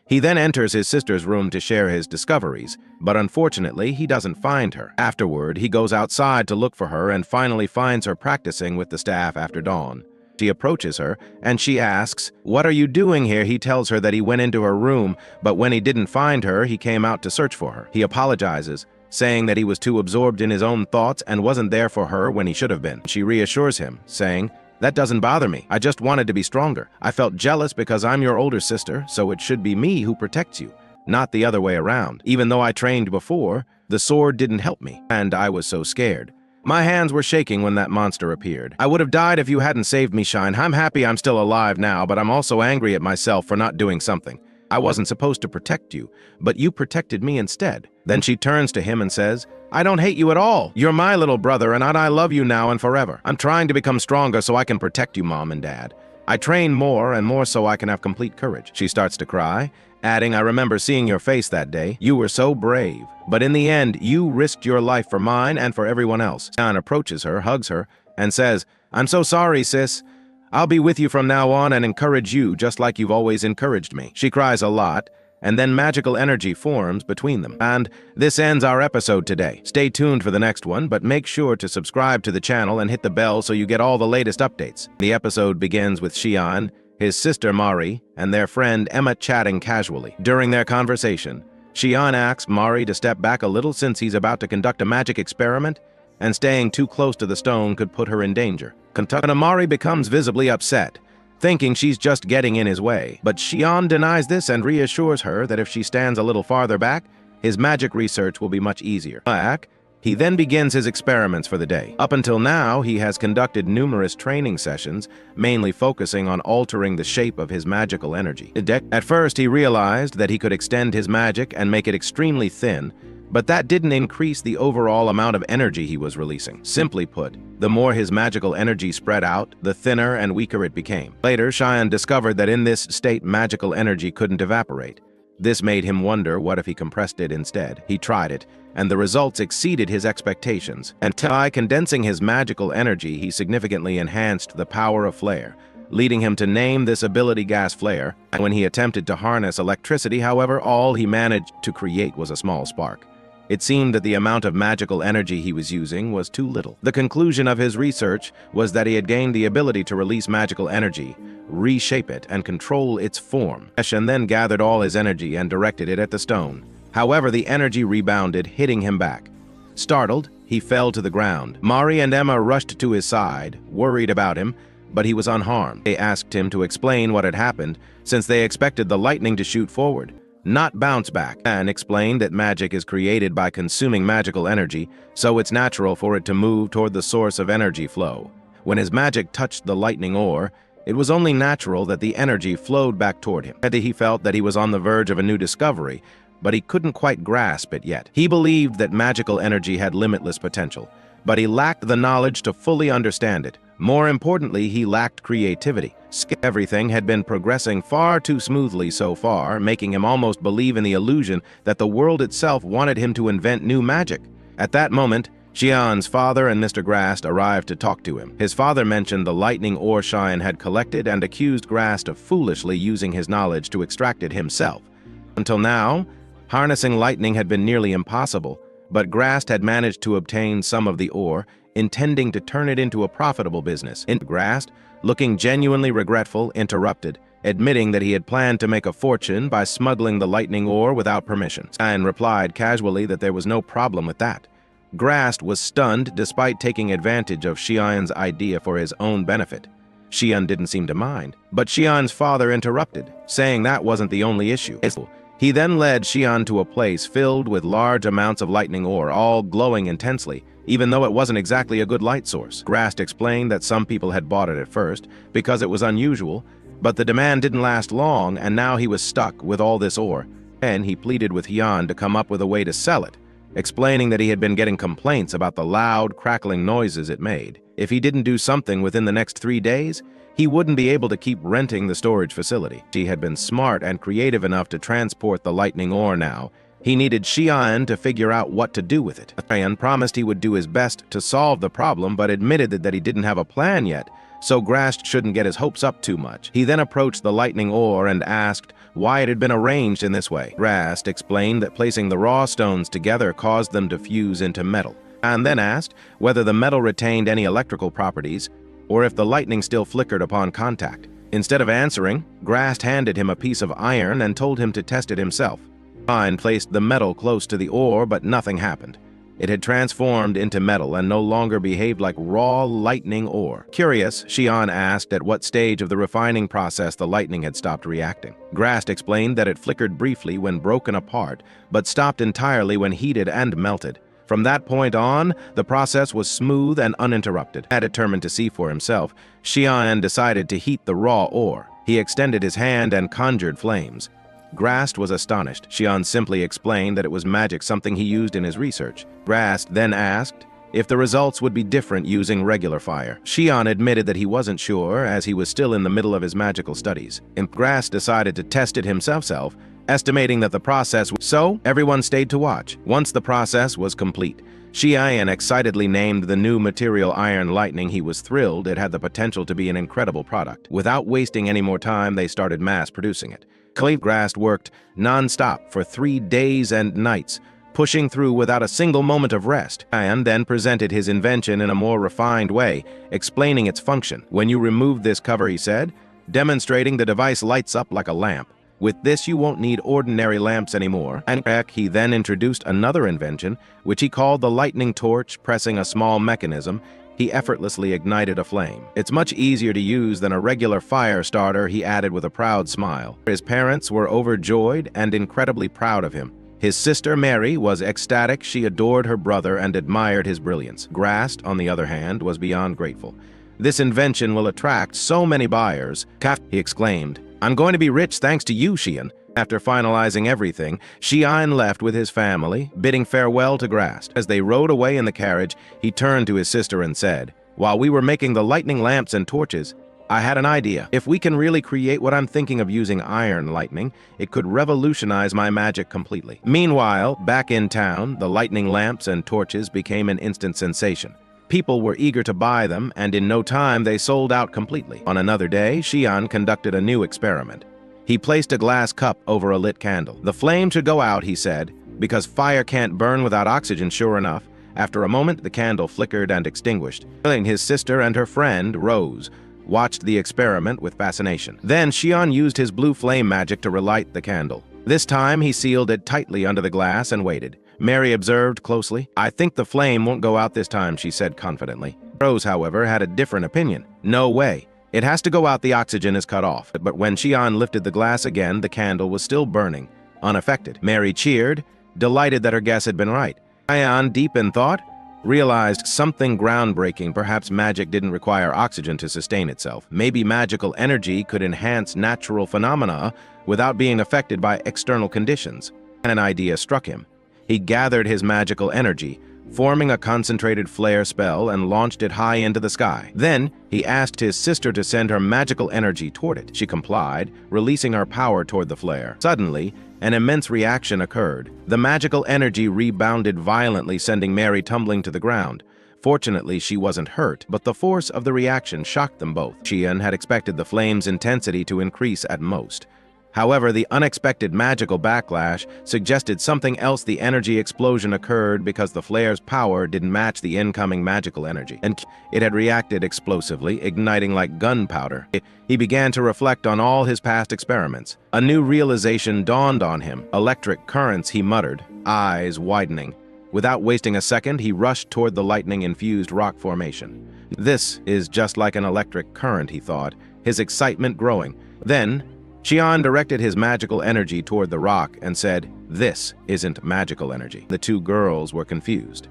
Speaker 1: He then enters his sister's room to share his discoveries, but unfortunately, he doesn't find her. Afterward, he goes outside to look for her and finally finds her practicing with the staff after dawn. She approaches her, and she asks, what are you doing here? He tells her that he went into her room, but when he didn't find her, he came out to search for her. He apologizes, saying that he was too absorbed in his own thoughts and wasn't there for her when he should have been. She reassures him, saying, that doesn't bother me. I just wanted to be stronger. I felt jealous because I'm your older sister, so it should be me who protects you, not the other way around. Even though I trained before, the sword didn't help me, and I was so scared. My hands were shaking when that monster appeared. I would have died if you hadn't saved me, Shine. I'm happy I'm still alive now, but I'm also angry at myself for not doing something. I wasn't supposed to protect you, but you protected me instead. Then she turns to him and says, I don't hate you at all. You're my little brother, and I love you now and forever. I'm trying to become stronger so I can protect you, Mom and Dad. I train more and more so I can have complete courage. She starts to cry, adding, "I remember seeing your face that day. You were so brave. But in the end, you risked your life for mine and for everyone else." Xian approaches her, hugs her, and says, "I'm so sorry, sis. I'll be with you from now on and encourage you just like you've always encouraged me." She cries a lot, and then magical energy forms between them. And this ends our episode today. Stay tuned for the next one, but make sure to subscribe to the channel and hit the bell so you get all the latest updates. The episode begins with Xian, his sister Mari, and their friend Emma chatting casually. During their conversation, Xian asks Mari to step back a little since he's about to conduct a magic experiment, and staying too close to the stone could put her in danger. Mari becomes visibly upset, thinking she's just getting in his way. But Xian denies this and reassures her that if she stands a little farther back, his magic research will be much easier. He then begins his experiments for the day. Up until now, he has conducted numerous training sessions, mainly focusing on altering the shape of his magical energy. At first, he realized that he could extend his magic and make it extremely thin, but that didn't increase the overall amount of energy he was releasing. Simply put, the more his magical energy spread out, the thinner and weaker it became. Later, Xian discovered that in this state magical energy couldn't evaporate. This made him wonder what if he compressed it instead. He tried it, and the results exceeded his expectations. And by condensing his magical energy, he significantly enhanced the power of flare, leading him to name this ability Gas Flare. And when he attempted to harness electricity, however, all he managed to create was a small spark. It seemed that the amount of magical energy he was using was too little. The conclusion of his research was that he had gained the ability to release magical energy, reshape it, and control its form. And then gathered all his energy and directed it at the stone. However, the energy rebounded, hitting him back. Startled, he fell to the ground. Mari and Emma rushed to his side, worried about him, but he was unharmed. They asked him to explain what had happened, since they expected the lightning to shoot forward, not bounce back, and explained that magic is created by consuming magical energy, so it's natural for it to move toward the source of energy flow. When his magic touched the lightning ore, it was only natural that the energy flowed back toward him. He felt that he was on the verge of a new discovery, but he couldn't quite grasp it yet. He believed that magical energy had limitless potential, but he lacked the knowledge to fully understand it. More importantly, he lacked creativity. Everything had been progressing far too smoothly so far, making him almost believe in the illusion that the world itself wanted him to invent new magic. At that moment, Xian's father and Mr. Grast arrived to talk to him. His father mentioned the lightning ore Xian had collected and accused Grast of foolishly using his knowledge to extract it himself. Until now, harnessing lightning had been nearly impossible, but Grast had managed to obtain some of the ore, intending to turn it into a profitable business. Grast, looking genuinely regretful, interrupted, admitting that he had planned to make a fortune by smuggling the lightning ore without permission. Xian replied casually that there was no problem with that. Grast was stunned despite taking advantage of Xian's idea for his own benefit. Xian didn't seem to mind, but Xian's father interrupted, saying that wasn't the only issue. He then led Xian to a place filled with large amounts of lightning ore, all glowing intensely, even though it wasn't exactly a good light source. Grast explained that some people had bought it at first because it was unusual, but the demand didn't last long, and now he was stuck with all this ore. And he pleaded with Xian to come up with a way to sell it, explaining that he had been getting complaints about the loud, crackling noises it made. If he didn't do something within the next 3 days, he wouldn't be able to keep renting the storage facility. He had been smart and creative enough to transport the lightning ore now. He needed Xian to figure out what to do with it. Xian promised he would do his best to solve the problem, but admitted that he didn't have a plan yet, so Grast shouldn't get his hopes up too much. He then approached the lightning ore and asked why it had been arranged in this way. Grast explained that placing the raw stones together caused them to fuse into metal, and then asked whether the metal retained any electrical properties, or if the lightning still flickered upon contact. Instead of answering, Grast handed him a piece of iron and told him to test it himself. Xian placed the metal close to the ore, but nothing happened. It had transformed into metal and no longer behaved like raw lightning ore. Curious, Xian asked at what stage of the refining process the lightning had stopped reacting. Grast explained that it flickered briefly when broken apart, but stopped entirely when heated and melted. From that point on, the process was smooth and uninterrupted. Determined to see for himself, Xian decided to heat the raw ore. He extended his hand and conjured flames. Grast was astonished. Xian simply explained that it was magic, something he used in his research. Grast then asked if the results would be different using regular fire. Xian admitted that he wasn't sure, as he was still in the middle of his magical studies. Grast decided to test it himself, estimating that the process so everyone stayed to watch. Once the process was complete, Xian excitedly named the new material Iron Lightning. He was thrilled. It had the potential to be an incredible product. Without wasting any more time, they started mass producing it. Clevegrass worked non-stop for 3 days and nights, pushing through without a single moment of rest, and then presented his invention in a more refined way, explaining its function. When you remove this cover, he said, demonstrating the device lights up like a lamp. With this, you won't need ordinary lamps anymore. And he then introduced another invention, which he called the lightning torch. Pressing a small mechanism, he effortlessly ignited a flame. It's much easier to use than a regular fire starter, he added with a proud smile. His parents were overjoyed and incredibly proud of him. His sister Mary was ecstatic. She adored her brother and admired his brilliance. Grast, on the other hand, was beyond grateful. This invention will attract so many buyers, he exclaimed. I'm going to be rich thanks to you, Xian. After finalizing everything, Xian left with his family, bidding farewell to Grast. As they rode away in the carriage, he turned to his sister and said, while we were making the lightning lamps and torches, I had an idea. If we can really create what I'm thinking of using iron lightning, it could revolutionize my magic completely. Meanwhile, back in town, the lightning lamps and torches became an instant sensation. People were eager to buy them, and in no time they sold out completely. On another day, Xian conducted a new experiment. He placed a glass cup over a lit candle. The flame should go out, he said, because fire can't burn without oxygen. Sure enough, after a moment, the candle flickered and extinguished. His sister and her friend, Rose, watched the experiment with fascination. Then Xian used his blue flame magic to relight the candle. This time, he sealed it tightly under the glass and waited. Mary observed closely. I think the flame won't go out this time, she said confidently. Rose, however, had a different opinion. No way. It has to go out. The oxygen is cut off. But when Xian lifted the glass again, the candle was still burning, unaffected. Mary cheered, delighted that her guess had been right. Xian, deep in thought, realized something groundbreaking. Perhaps magic didn't require oxygen to sustain itself. Maybe magical energy could enhance natural phenomena without being affected by external conditions. An idea struck him. He gathered his magical energy, forming a concentrated flare spell, and launched it high into the sky. Then, he asked his sister to send her magical energy toward it. She complied, releasing her power toward the flare. Suddenly, an immense reaction occurred. The magical energy rebounded violently, sending Mary tumbling to the ground. Fortunately, she wasn't hurt, but the force of the reaction shocked them both. Xian had expected the flame's intensity to increase at most. However, the unexpected magical backlash suggested something else. The energy explosion occurred because the flare's power didn't match the incoming magical energy, and it had reacted explosively, igniting like gunpowder. He began to reflect on all his past experiments. A new realization dawned on him. Electric currents, he muttered, eyes widening. Without wasting a second, he rushed toward the lightning-infused rock formation. This is just like an electric current, he thought, his excitement growing. Then, Xian directed his magical energy toward the rock and said, "This isn't magical energy." The two girls were confused.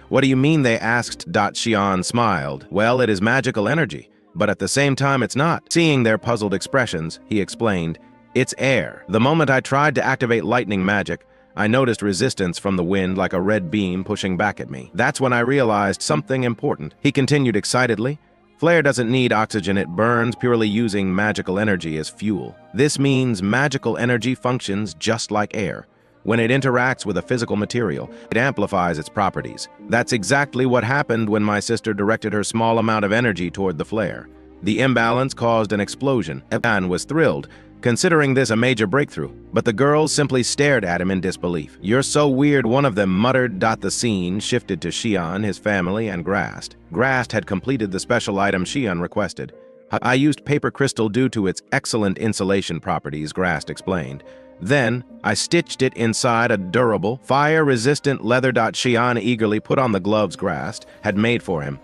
Speaker 1: "What do you mean?" they asked. Xian smiled. "Well, it is magical energy, but at the same time it's not." Seeing their puzzled expressions, he explained, "It's air. The moment I tried to activate lightning magic, I noticed resistance from the wind, like a red beam pushing back at me. That's when I realized something important." He continued excitedly, "Flare doesn't need oxygen, it burns purely using magical energy as fuel. This means magical energy functions just like air. When it interacts with a physical material, it amplifies its properties. That's exactly what happened when my sister directed her small amount of energy toward the flare. The imbalance caused an explosion." Anne was thrilled, considering this a major breakthrough, but the girls simply stared at him in disbelief. "You're so weird," one of them muttered. The scene shifted to Xian, his family, and Grast. Grast had completed the special item Xian requested. "I used paper crystal due to its excellent insulation properties," Grast explained. "Then, I stitched it inside a durable, fire-resistant leather." Xian eagerly put on the gloves Grast had made for him.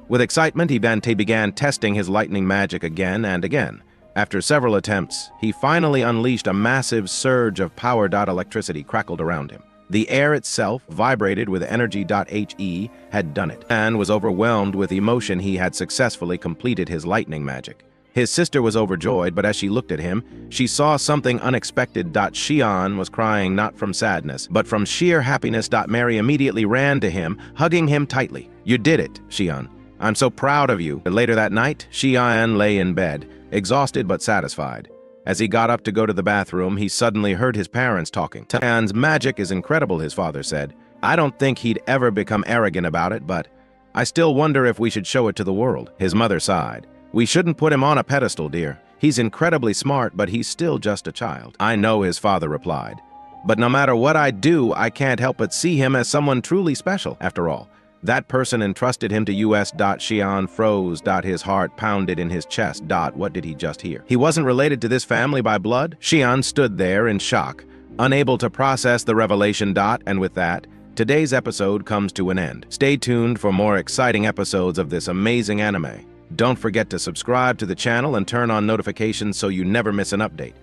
Speaker 1: With excitement, he began testing his lightning magic again and again. After several attempts, he finally unleashed a massive surge of power. Electricity crackled around him. The air itself vibrated with energy. He had done it, and was overwhelmed with emotion. He had successfully completed his lightning magic. His sister was overjoyed, but as she looked at him, she saw something unexpected. Xian was crying not from sadness, but from sheer happiness. Mary immediately ran to him, hugging him tightly. "You did it, Xian. I'm so proud of you." Later that night, Xian lay in bed, exhausted but satisfied. As he got up to go to the bathroom, he suddenly heard his parents talking. Xian's magic is incredible, his father said. I don't think he'd ever become arrogant about it, but I still wonder if we should show it to the world. His mother sighed. We shouldn't put him on a pedestal, dear. He's incredibly smart, but he's still just a child. I know, his father replied. But no matter what I do, I can't help but see him as someone truly special. After all, that person entrusted him to US. Xian froze. His heart pounded in his chest. What did he just hear? He wasn't related to this family by blood? Xian stood there in shock, unable to process the revelation. And with that, today's episode comes to an end. Stay tuned for more exciting episodes of this amazing anime. Don't forget to subscribe to the channel and turn on notifications so you never miss an update.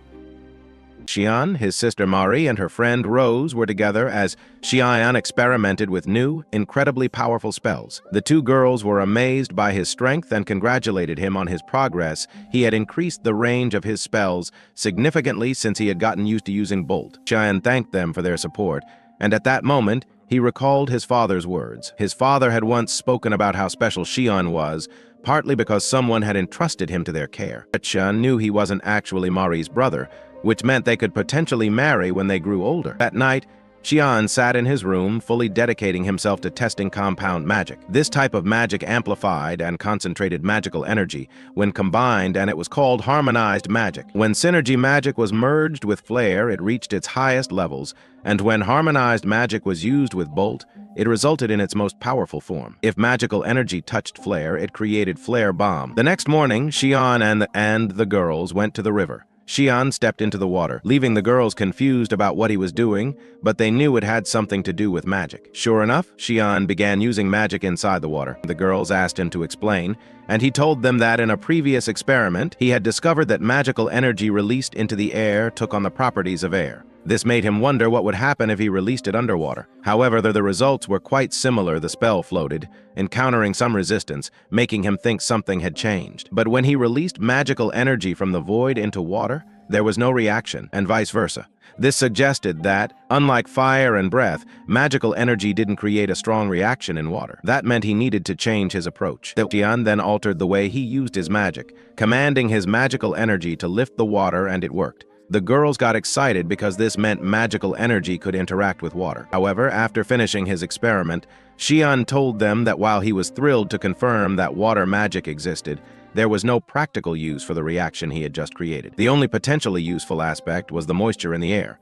Speaker 1: Xian, his sister Mari, and her friend Rose were together as Xian experimented with new, incredibly powerful spells. The two girls were amazed by his strength and congratulated him on his progress. He had increased the range of his spells significantly since he had gotten used to using Bolt. Xian thanked them for their support, and at that moment, he recalled his father's words. His father had once spoken about how special Xian was, partly because someone had entrusted him to their care. But Xian knew he wasn't actually Mari's brother, which meant they could potentially marry when they grew older. That night, Xian sat in his room, fully dedicating himself to testing compound magic. This type of magic amplified and concentrated magical energy when combined, and it was called harmonized magic. When synergy magic was merged with flare, it reached its highest levels, and when harmonized magic was used with Bolt, it resulted in its most powerful form. If magical energy touched flare, it created flare bomb. The next morning, Xian and the girls went to the river. Xian stepped into the water, leaving the girls confused about what he was doing, but they knew it had something to do with magic. Sure enough, Xian began using magic inside the water. The girls asked him to explain, and he told them that in a previous experiment, he had discovered that magical energy released into the air took on the properties of air. This made him wonder what would happen if he released it underwater. However, the results were quite similar. The spell floated, encountering some resistance, making him think something had changed. But when he released magical energy from the void into water, there was no reaction, and vice versa. This suggested that, unlike fire and breath, magical energy didn't create a strong reaction in water. That meant he needed to change his approach. Xian then altered the way he used his magic, commanding his magical energy to lift the water, and it worked. The girls got excited because this meant magical energy could interact with water. However, after finishing his experiment, Xian told them that while he was thrilled to confirm that water magic existed, there was no practical use for the reaction he had just created. The only potentially useful aspect was the moisture in the air.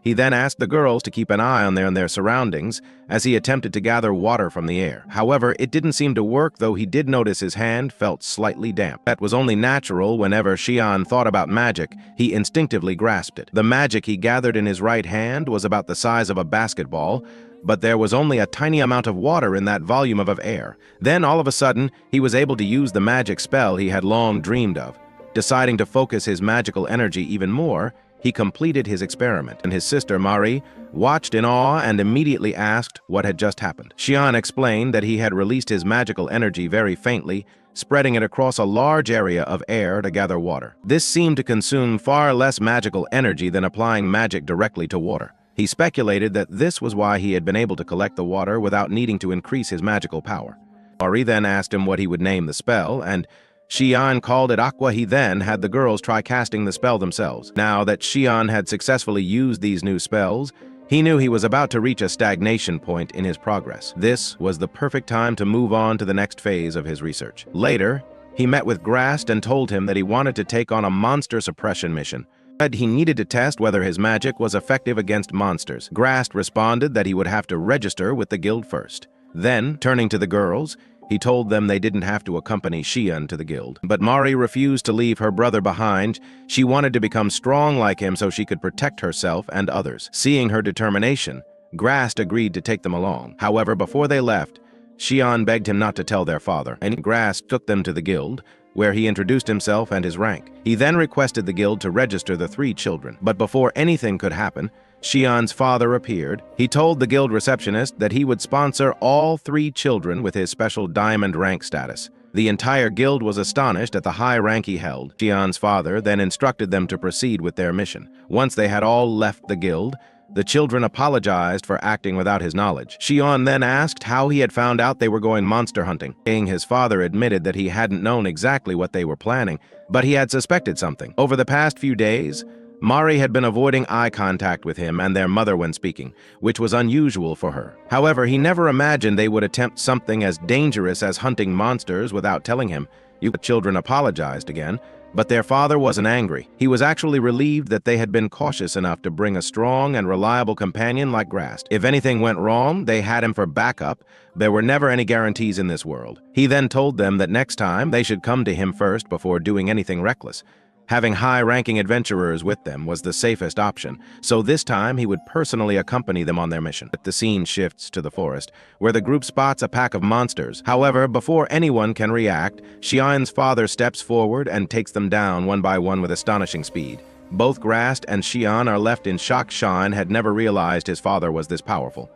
Speaker 1: He then asked the girls to keep an eye on their surroundings as he attempted to gather water from the air. However, it didn't seem to work, though he did notice his hand felt slightly damp. That was only natural. Whenever Xian thought about magic, he instinctively grasped it. The magic he gathered in his right hand was about the size of a basketball, but there was only a tiny amount of water in that volume of air. Then, all of a sudden, he was able to use the magic spell he had long dreamed of. Deciding to focus his magical energy even more, he completed his experiment, and his sister Mari watched in awe and immediately asked what had just happened. Xian explained that he had released his magical energy very faintly, spreading it across a large area of air to gather water. This seemed to consume far less magical energy than applying magic directly to water. He speculated that this was why he had been able to collect the water without needing to increase his magical power. Mari then asked him what he would name the spell, and Xian called it Aqua. He then had the girls try casting the spell themselves. Now that Xian had successfully used these new spells, he knew he was about to reach a stagnation point in his progress. This was the perfect time to move on to the next phase of his research. Later, he met with Grast and told him that he wanted to take on a monster suppression mission. He needed to test whether his magic was effective against monsters. Grast responded that he would have to register with the guild first. Then, turning to the girls, he told them they didn't have to accompany Xian to the guild. But Mari refused to leave her brother behind. She wanted to become strong like him so she could protect herself and others. Seeing her determination, Grast agreed to take them along. However, before they left, Xian begged him not to tell their father, and Grast took them to the guild, where he introduced himself and his rank. He then requested the guild to register the 3 children. But before anything could happen, Xian's father appeared. He told the guild receptionist that he would sponsor all 3 children with his special diamond rank status. The entire guild was astonished at the high rank he held. Xian's father then instructed them to proceed with their mission. Once they had all left the guild, The children apologized for acting without his knowledge. Xian then asked how he had found out they were going monster hunting. His father admitted that he hadn't known exactly what they were planning, but he had suspected something. Over the past few days, Mari had been avoiding eye contact with him and their mother when speaking, which was unusual for her. However, he never imagined they would attempt something as dangerous as hunting monsters without telling him. The children apologized again, but their father wasn't angry. He was actually relieved that they had been cautious enough to bring a strong and reliable companion like Grast. If anything went wrong, they had him for backup. There were never any guarantees in this world. He then told them that next time they should come to him first before doing anything reckless. Having high-ranking adventurers with them was the safest option, so this time he would personally accompany them on their mission. The scene shifts to the forest, where the group spots a pack of monsters. However, before anyone can react, Xian's father steps forward and takes them down one by one with astonishing speed. Both Grast and Xian are left in shock. Xian had never realized his father was this powerful.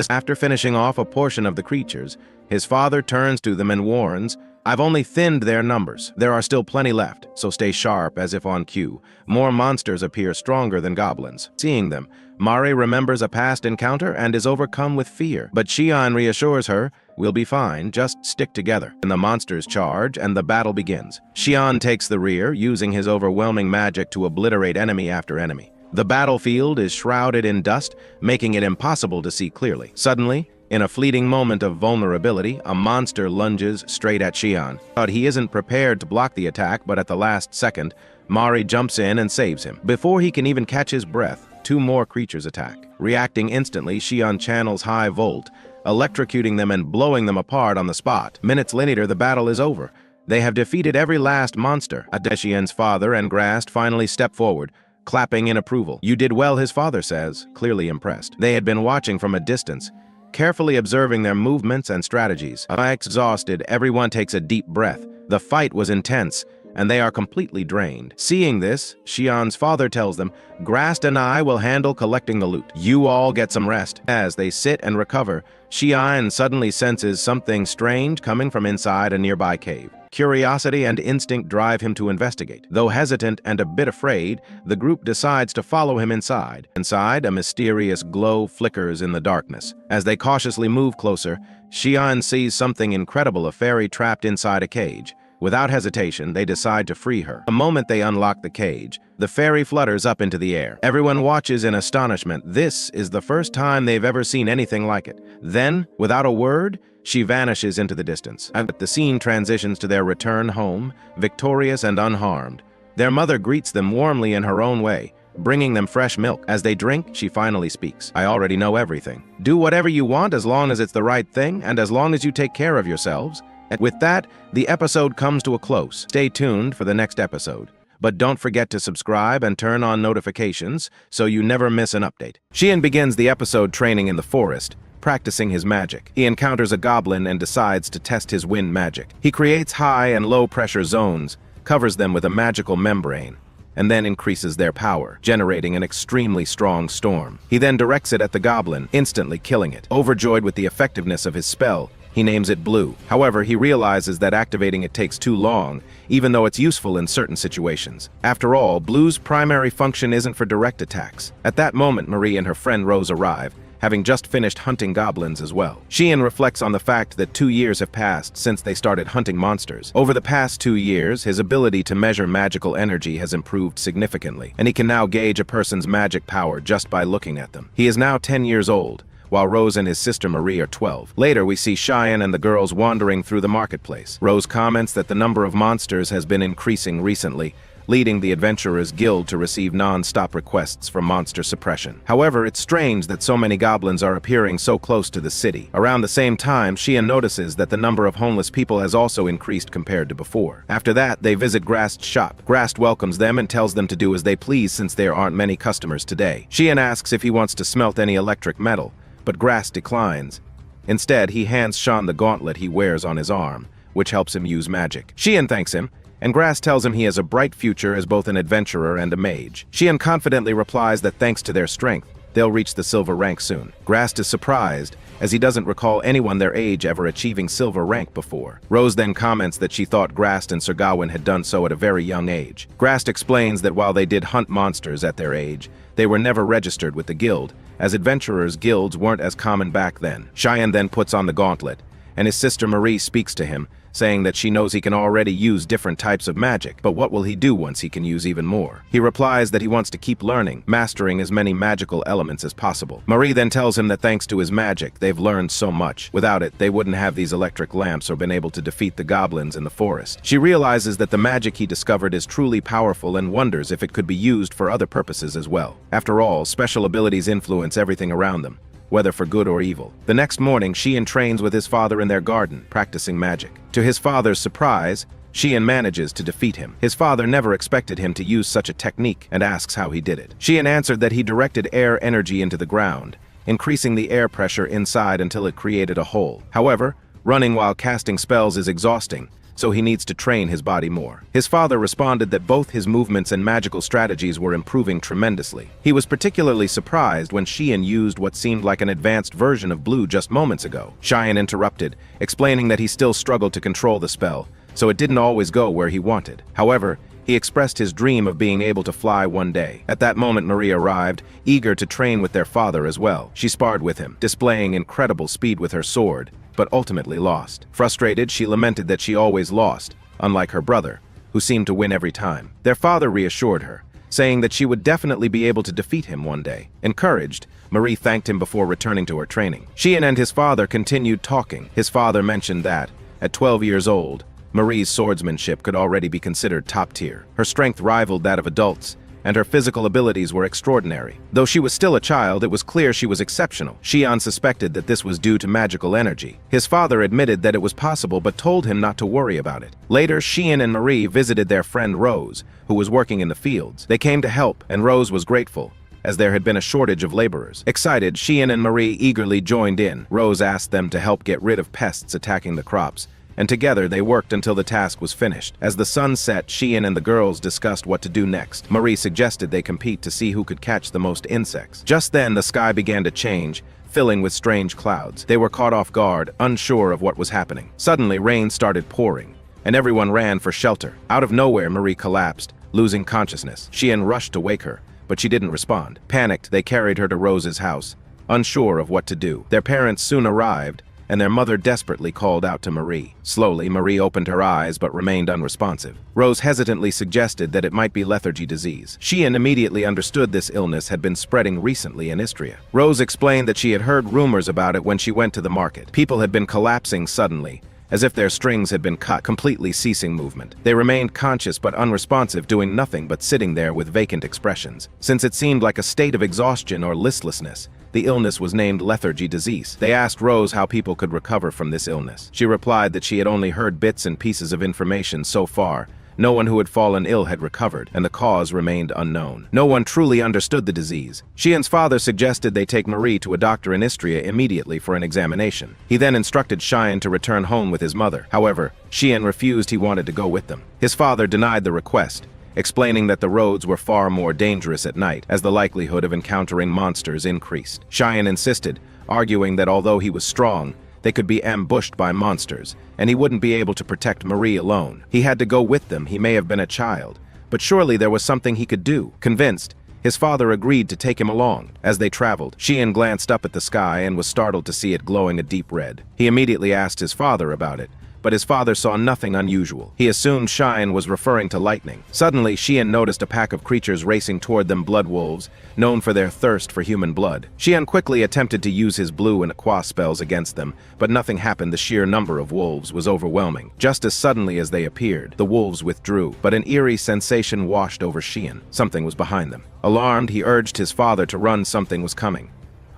Speaker 1: After finishing off a portion of the creatures, his father turns to them and warns, "I've only thinned their numbers. There are still plenty left, so stay sharp," as if on cue. More monsters appear stronger than goblins. Seeing them, Mari remembers a past encounter and is overcome with fear. But Xian reassures her, "We'll be fine, just stick together." And the monsters charge and the battle begins. Xian takes the rear, using his overwhelming magic to obliterate enemy after enemy. The battlefield is shrouded in dust, making it impossible to see clearly. Suddenly, in a fleeting moment of vulnerability, a monster lunges straight at Xian. But he isn't prepared to block the attack, but at the last second, Mari jumps in and saves him. Before he can even catch his breath, two more creatures attack. Reacting instantly, Xian channels High Volt, electrocuting them and blowing them apart on the spot. Minutes later, the battle is over. They have defeated every last monster. Xian's father and Grast finally step forward, clapping in approval. "You did well," his father says, clearly impressed. They had been watching from a distance, carefully observing their movements and strategies. Exhausted, everyone takes a deep breath. The fight was intense, and they are completely drained. Seeing this, Xian's father tells them, "Grast and I will handle collecting the loot. You all get some rest." As they sit and recover, Xian suddenly senses something strange coming from inside a nearby cave. Curiosity and instinct drive him to investigate. Though hesitant and a bit afraid, the group decides to follow him inside. Inside, a mysterious glow flickers in the darkness. As they cautiously move closer, Xian sees something incredible, a fairy trapped inside a cage. Without hesitation, they decide to free her. The moment they unlock the cage, the fairy flutters up into the air. Everyone watches in astonishment. This is the first time they've ever seen anything like it. Then, without a word, she vanishes into the distance. And the scene transitions to their return home, victorious and unharmed. Their mother greets them warmly in her own way, bringing them fresh milk. As they drink, she finally speaks. "I already know everything. Do whatever you want as long as it's the right thing and as long as you take care of yourselves." And with that, the episode comes to a close. Stay tuned for the next episode. But don't forget to subscribe and turn on notifications so you never miss an update. Xian begins the episode training in the forest, practicing his magic. He encounters a goblin and decides to test his wind magic. He creates high and low pressure zones, covers them with a magical membrane, and then increases their power, generating an extremely strong storm. He then directs it at the goblin, instantly killing it. Overjoyed with the effectiveness of his spell, he names it Blue. However, he realizes that activating it takes too long, even though it's useful in certain situations. After all, Blue's primary function isn't for direct attacks. At that moment, Marie and her friend Rose arrive, having just finished hunting goblins as well. Xian reflects on the fact that 2 years have passed since they started hunting monsters. Over the past 2 years, his ability to measure magical energy has improved significantly, and he can now gauge a person's magic power just by looking at them. He is now 10 years old, while Rose and his sister Marie are 12. Later, we see Xian and the girls wandering through the marketplace. Rose comments that the number of monsters has been increasing recently, leading the Adventurers Guild to receive non-stop requests for monster suppression. However, it's strange that so many goblins are appearing so close to the city. Around the same time, Xian notices that the number of homeless people has also increased compared to before. After that, they visit Grast's shop. Grast welcomes them and tells them to do as they please since there aren't many customers today. Xian asks if he wants to smelt any electric metal, but Grast declines. Instead, he hands Sean the gauntlet he wears on his arm, which helps him use magic. Xian thanks him, and Grast tells him he has a bright future as both an adventurer and a mage. Xian confidently replies that thanks to their strength, they'll reach the silver rank soon. Grast is surprised, as he doesn't recall anyone their age ever achieving silver rank before. Rose then comments that she thought Grast and Sir Gawain had done so at a very young age. Grast explains that while they did hunt monsters at their age, they were never registered with the guild, as adventurers' guilds weren't as common back then. Cheyenne then puts on the gauntlet, and his sister Marie speaks to him, saying that she knows he can already use different types of magic, but what will he do once he can use even more? He replies that he wants to keep learning, mastering as many magical elements as possible. Marie then tells him that thanks to his magic, they've learned so much. Without it, they wouldn't have these electric lamps or been able to defeat the goblins in the forest. She realizes that the magic he discovered is truly powerful and wonders if it could be used for other purposes as well. After all, special abilities influence everything around them, whether for good or evil. The next morning, Shion trains with his father in their garden, practicing magic. To his father's surprise, Shion manages to defeat him. His father never expected him to use such a technique and asks how he did it. Shion answered that he directed air energy into the ground, increasing the air pressure inside until it created a hole. However, running while casting spells is exhausting, so he needs to train his body more. His father responded that both his movements and magical strategies were improving tremendously. He was particularly surprised when Shion used what seemed like an advanced version of blue just moments ago. Shion interrupted, explaining that he still struggled to control the spell, so it didn't always go where he wanted. However, he expressed his dream of being able to fly one day. At that moment, Marie arrived, eager to train with their father as well. She sparred with him, displaying incredible speed with her sword, but ultimately lost. Frustrated, she lamented that she always lost, unlike her brother, who seemed to win every time. Their father reassured her, saying that she would definitely be able to defeat him one day. Encouraged, Marie thanked him before returning to her training. Shion and his father continued talking. His father mentioned that, at 12 years old, Marie's swordsmanship could already be considered top tier. Her strength rivaled that of adults, and her physical abilities were extraordinary. Though she was still a child, it was clear she was exceptional. Shion suspected that this was due to magical energy. His father admitted that it was possible but told him not to worry about it. Later, Shion and Marie visited their friend Rose, who was working in the fields. They came to help, and Rose was grateful, as there had been a shortage of laborers. Excited, Shion and Marie eagerly joined in. Rose asked them to help get rid of pests attacking the crops, and together they worked until the task was finished. As the sun set, Shion and the girls discussed what to do next. Marie suggested they compete to see who could catch the most insects. Just then, the sky began to change, filling with strange clouds. They were caught off guard, unsure of what was happening. Suddenly, rain started pouring, and everyone ran for shelter. Out of nowhere, Marie collapsed, losing consciousness. Shion rushed to wake her, but she didn't respond. Panicked, they carried her to Rose's house, unsure of what to do. Their parents soon arrived, and their mother desperately called out to Marie. Slowly, Marie opened her eyes but remained unresponsive. Rose hesitantly suggested that it might be lethargy disease. Shion immediately understood this illness had been spreading recently in Istria. Rose explained that she had heard rumors about it when she went to the market. People had been collapsing suddenly, as if their strings had been cut, completely ceasing movement. They remained conscious but unresponsive, doing nothing but sitting there with vacant expressions. Since it seemed like a state of exhaustion or listlessness, the illness was named lethargy disease. They asked Rose how people could recover from this illness. She replied that she had only heard bits and pieces of information so far. No one who had fallen ill had recovered, and the cause remained unknown. No one truly understood the disease. Shion's father suggested they take Marie to a doctor in Istria immediately for an examination. He then instructed Shion to return home with his mother. However, Shion refused. He wanted to go with them. His father denied the request, explaining that the roads were far more dangerous at night, as the likelihood of encountering monsters increased. Shion insisted, arguing that although he was strong, they could be ambushed by monsters, and he wouldn't be able to protect Marie alone. He had to go with them. He may have been a child, but surely there was something he could do. Convinced, his father agreed to take him along. As they traveled, Shion glanced up at the sky and was startled to see it glowing a deep red. He immediately asked his father about it, but his father saw nothing unusual. He assumed Shion was referring to lightning. Suddenly, Shion noticed a pack of creatures racing toward them, blood wolves, known for their thirst for human blood. Shion quickly attempted to use his blue and aqua spells against them, but nothing happened. The sheer number of wolves was overwhelming. Just as suddenly as they appeared, the wolves withdrew, but an eerie sensation washed over Shion. Something was behind them. Alarmed, he urged his father to run. Something was coming.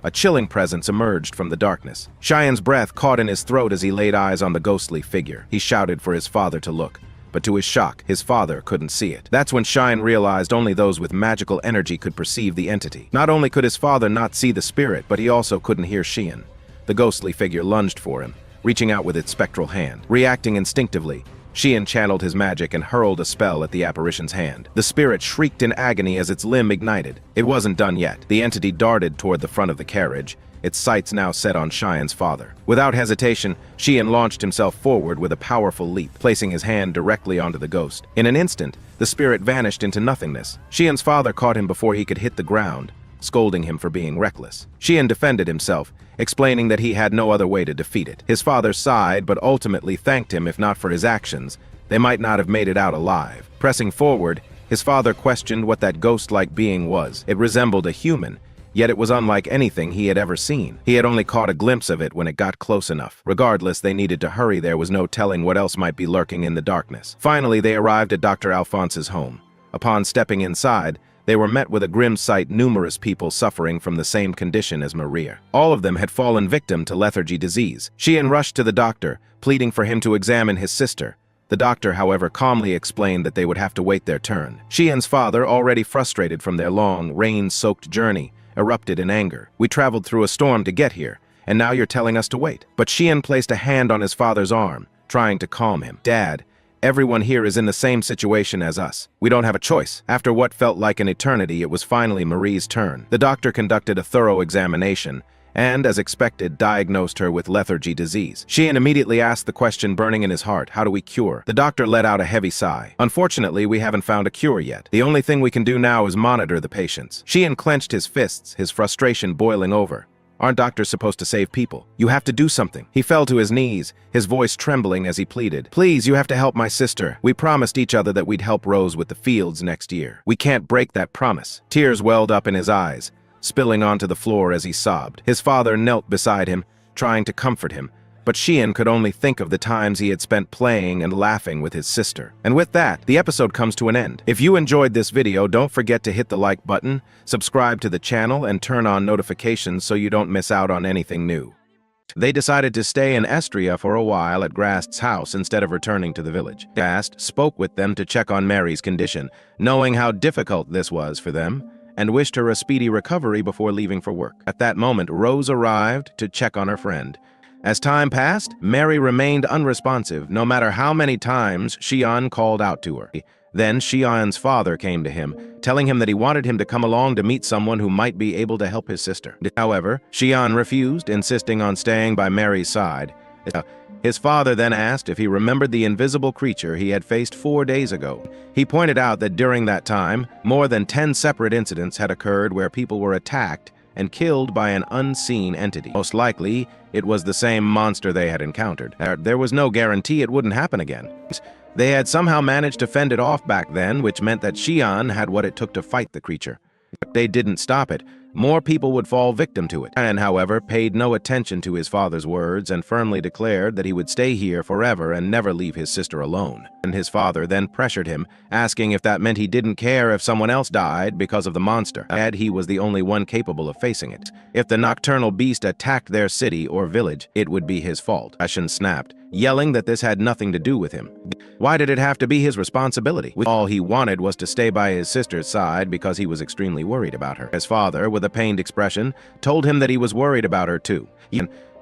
Speaker 1: A chilling presence emerged from the darkness. Shion's breath caught in his throat as he laid eyes on the ghostly figure. He shouted for his father to look, but to his shock, his father couldn't see it. That's when Shion realized only those with magical energy could perceive the entity. Not only could his father not see the spirit, but he also couldn't hear Shion. The ghostly figure lunged for him, reaching out with its spectral hand. Reacting instinctively, Shion channeled his magic and hurled a spell at the apparition's hand. The spirit shrieked in agony as its limb ignited. It wasn't done yet. The entity darted toward the front of the carriage, its sights now set on Cheyon's father. Without hesitation, Xian launched himself forward with a powerful leap, placing his hand directly onto the ghost. In an instant, the spirit vanished into nothingness. Xian's father caught him before he could hit the ground, scolding him for being reckless. Xian defended himself, explaining that he had no other way to defeat it. His father sighed, but ultimately thanked him. If not for his actions, they might not have made it out alive. Pressing forward, his father questioned what that ghost-like being was. It resembled a human, yet it was unlike anything he had ever seen. He had only caught a glimpse of it when it got close enough. Regardless, they needed to hurry. There was no telling what else might be lurking in the darkness. Finally, they arrived at Dr. Alphonse's home. Upon stepping inside, they were met with a grim sight: numerous people suffering from the same condition as Maria. All of them had fallen victim to lethargy disease. Xian rushed to the doctor, pleading for him to examine his sister. The doctor, however, calmly explained that they would have to wait their turn. Xian's father, already frustrated from their long, rain-soaked journey, erupted in anger. "We traveled through a storm to get here, and now you're telling us to wait." But Xian placed a hand on his father's arm, trying to calm him. "Dad, everyone here is in the same situation as us. We don't have a choice." After what felt like an eternity, it was finally Marie's turn. The doctor conducted a thorough examination, and, as expected, diagnosed her with lethargy disease. Xian immediately asked the question burning in his heart: "How do we cure?" The doctor let out a heavy sigh. "Unfortunately, we haven't found a cure yet. The only thing we can do now is monitor the patients." Xian clenched his fists, his frustration boiling over. "Aren't doctors supposed to save people? You have to do something." He fell to his knees, his voice trembling as he pleaded. "Please, you have to help my sister. We promised each other that we'd help Rose with the fields next year. We can't break that promise." Tears welled up in his eyes, spilling onto the floor as he sobbed. His father knelt beside him, trying to comfort him, but Xian could only think of the times he had spent playing and laughing with his sister. And with that, the episode comes to an end. If you enjoyed this video, don't forget to hit the like button, subscribe to the channel, and turn on notifications so you don't miss out on anything new. They decided to stay in Estria for a while at Grast's house instead of returning to the village. Grast spoke with them to check on Mary's condition, knowing how difficult this was for them, and wished her a speedy recovery before leaving for work. At that moment, Rose arrived to check on her friend. As time passed, Mary remained unresponsive, no matter how many times Xian called out to her. Then Xian's father came to him, telling him that he wanted him to come along to meet someone who might be able to help his sister. However, Xian refused, insisting on staying by Mary's side. His father then asked if he remembered the invisible creature he had faced 4 days ago. He pointed out that during that time, more than 10 separate incidents had occurred where people were attacked and killed by an unseen entity. Most likely, it was the same monster they had encountered. There was no guarantee it wouldn't happen again. They had somehow managed to fend it off back then, which meant that Xian had what it took to fight the creature. But they didn't stop it. More people would fall victim to it. Xian, however, paid no attention to his father's words and firmly declared that he would stay here forever and never leave his sister alone. And his father then pressured him, asking if that meant he didn't care if someone else died because of the monster, and he was the only one capable of facing it. If the nocturnal beast attacked their city or village, it would be his fault. Xian snapped, yelling that this had nothing to do with him. Why did it have to be his responsibility? All he wanted was to stay by his sister's side because he was extremely worried about her. His father, with a pained expression, told him that he was worried about her too.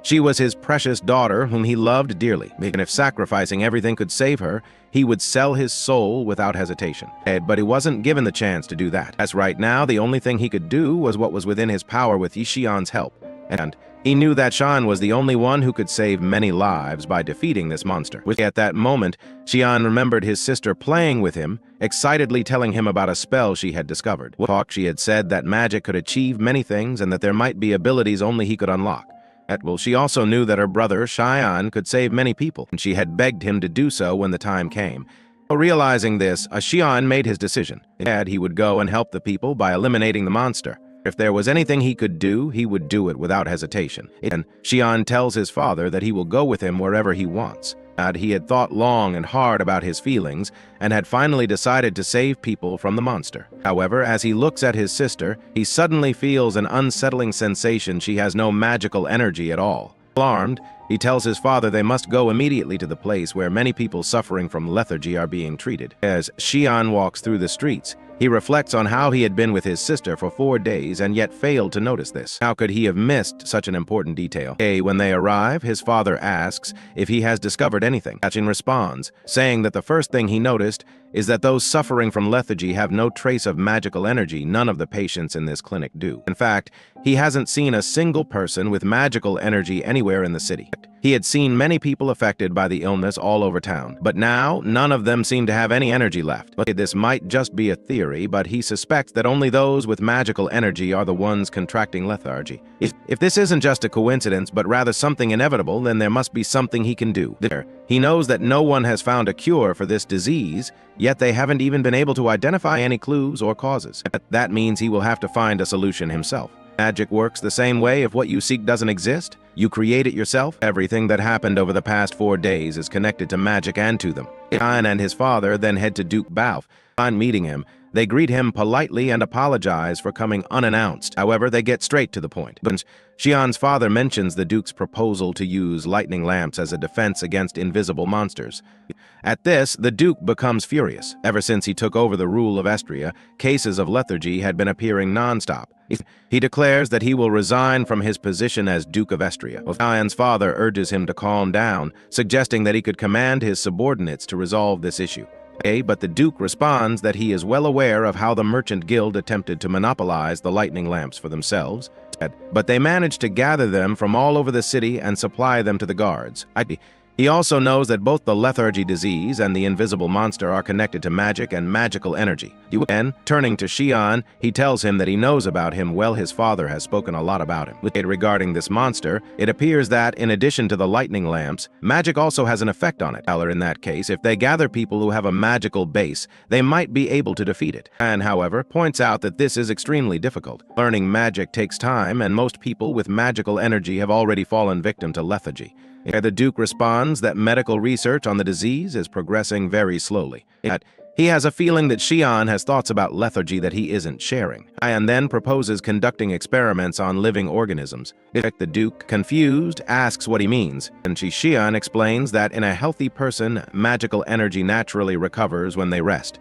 Speaker 1: She was his precious daughter whom he loved dearly, and if sacrificing everything could save her, he would sell his soul without hesitation. But he wasn't given the chance to do that. As right now, the only thing he could do was what was within his power with Xian's help. And he knew that Xian was the only one who could save many lives by defeating this monster. At that moment, Xian remembered his sister playing with him, excitedly telling him about a spell she had discovered. She had said that magic could achieve many things and that there might be abilities only he could unlock. She also knew that her brother, Xian, could save many people, and she had begged him to do so when the time came. Realizing this, Xian made his decision. He would go and help the people by eliminating the monster. If there was anything he could do, he would do it without hesitation. And Xian tells his father that he will go with him wherever he wants. He had thought long and hard about his feelings and had finally decided to save people from the monster. However, as he looks at his sister, he suddenly feels an unsettling sensation. She has no magical energy at all. Alarmed, he tells his father they must go immediately to the place where many people suffering from lethargy are being treated. As Xian walks through the streets, he reflects on how he had been with his sister for 4 days and yet failed to notice this. How could he have missed such an important detail? When they arrive, his father asks if he has discovered anything. Xian responds, saying that the first thing he noticed is that those suffering from lethargy have no trace of magical energy. None of the patients in this clinic do. In fact, he hasn't seen a single person with magical energy anywhere in the city. He had seen many people affected by the illness all over town, but now none of them seem to have any energy left. But this might just be a theory, but he suspects that only those with magical energy are the ones contracting lethargy. If this isn't just a coincidence, but rather something inevitable, then there must be something he can do. He knows that no one has found a cure for this disease, yet they haven't even been able to identify any clues or causes. That means he will have to find a solution himself. Magic works the same way. If what you seek doesn't exist, you create it yourself. Everything that happened over the past 4 days is connected to magic and to them. Xian and his father then head to Duke Balf. On meeting him, they greet him politely and apologize for coming unannounced. However, they get straight to the point. Xian's father mentions the Duke's proposal to use lightning lamps as a defense against invisible monsters. At this, the Duke becomes furious. Ever since he took over the rule of Estria, cases of lethargy had been appearing non-stop. He declares that he will resign from his position as Duke of Estria. Xian's father urges him to calm down, suggesting that he could command his subordinates to resolve this issue. But the Duke responds that he is well aware of how the Merchant Guild attempted to monopolize the lightning lamps for themselves, but they managed to gather them from all over the city and supply them to the guards. He also knows that both the lethargy disease and the invisible monster are connected to magic and magical energy. Then, turning to Xian, he tells him that he knows about him well. His father has spoken a lot about him. Regarding this monster, it appears that, in addition to the lightning lamps, magic also has an effect on it. In that case, if they gather people who have a magical base, they might be able to defeat it. And, however, points out that this is extremely difficult. Learning magic takes time, and most people with magical energy have already fallen victim to lethargy. The Duke responds that medical research on the disease is progressing very slowly. He has a feeling that Xian has thoughts about lethargy that he isn't sharing, and then proposes conducting experiments on living organisms. The Duke, confused, asks what he means, and Xian explains that in a healthy person, magical energy naturally recovers when they rest.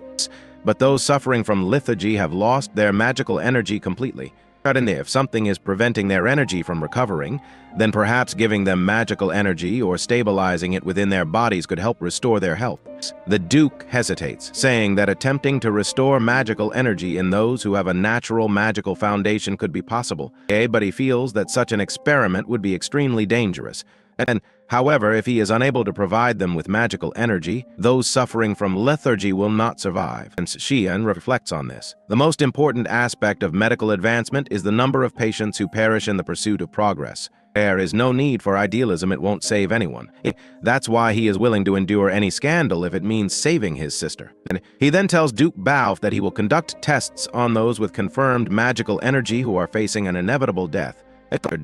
Speaker 1: But those suffering from lethargy have lost their magical energy completely. And if something is preventing their energy from recovering, then perhaps giving them magical energy or stabilizing it within their bodies could help restore their health. The Duke hesitates, saying that attempting to restore magical energy in those who have a natural magical foundation could be possible, but he feels that such an experiment would be extremely dangerous. And however, if he is unable to provide them with magical energy, those suffering from lethargy will not survive. And Xian reflects on this. The most important aspect of medical advancement is the number of patients who perish in the pursuit of progress. There is no need for idealism. It won't save anyone. That's why he is willing to endure any scandal if it means saving his sister. And he then tells Duke Balf that he will conduct tests on those with confirmed magical energy who are facing an inevitable death.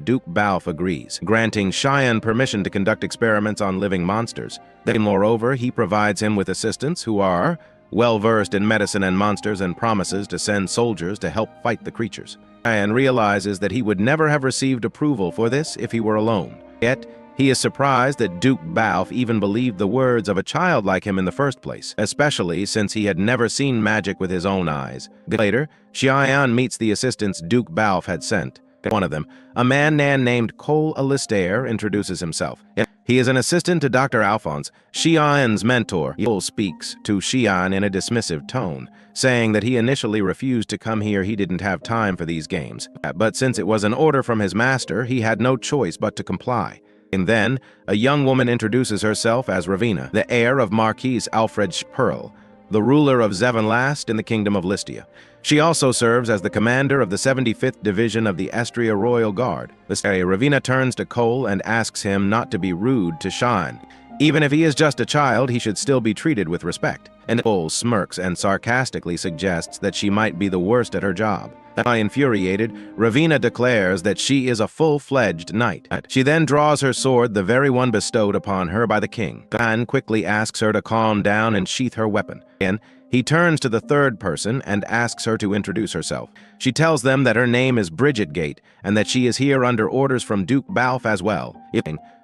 Speaker 1: Duke Balf agrees, granting Xian permission to conduct experiments on living monsters. Then, moreover, he provides him with assistants who are well-versed in medicine and monsters and promises to send soldiers to help fight the creatures. Xian realizes that he would never have received approval for this if he were alone. Yet, he is surprised that Duke Balf even believed the words of a child like him in the first place, especially since he had never seen magic with his own eyes. Later, Xian meets the assistants Duke Balf had sent. One of them, a man named Cole Alistair, introduces himself. He is an assistant to Dr. Alphonse, Xian's mentor. Cole speaks to Xian in a dismissive tone, saying that he initially refused to come here. He didn't have time for these games. But since it was an order from his master, he had no choice but to comply. And then, a young woman introduces herself as Ravina, the heir of Marquis Alfred Pearl, the ruler of Zevenlast in the Kingdom of Listia. She also serves as the commander of the 75th Division of the Estria Royal Guard. Ravina turns to Cole and asks him not to be rude to Xian. Even if he is just a child, he should still be treated with respect. And Cole smirks and sarcastically suggests that she might be the worst at her job. Infuriated, Ravina declares that she is a full-fledged knight. She then draws her sword, the very one bestowed upon her by the king. Xian quickly asks her to calm down and sheath her weapon. He turns to the third person and asks her to introduce herself. She tells them that her name is Bridget Gate and that she is here under orders from Duke Balf as well.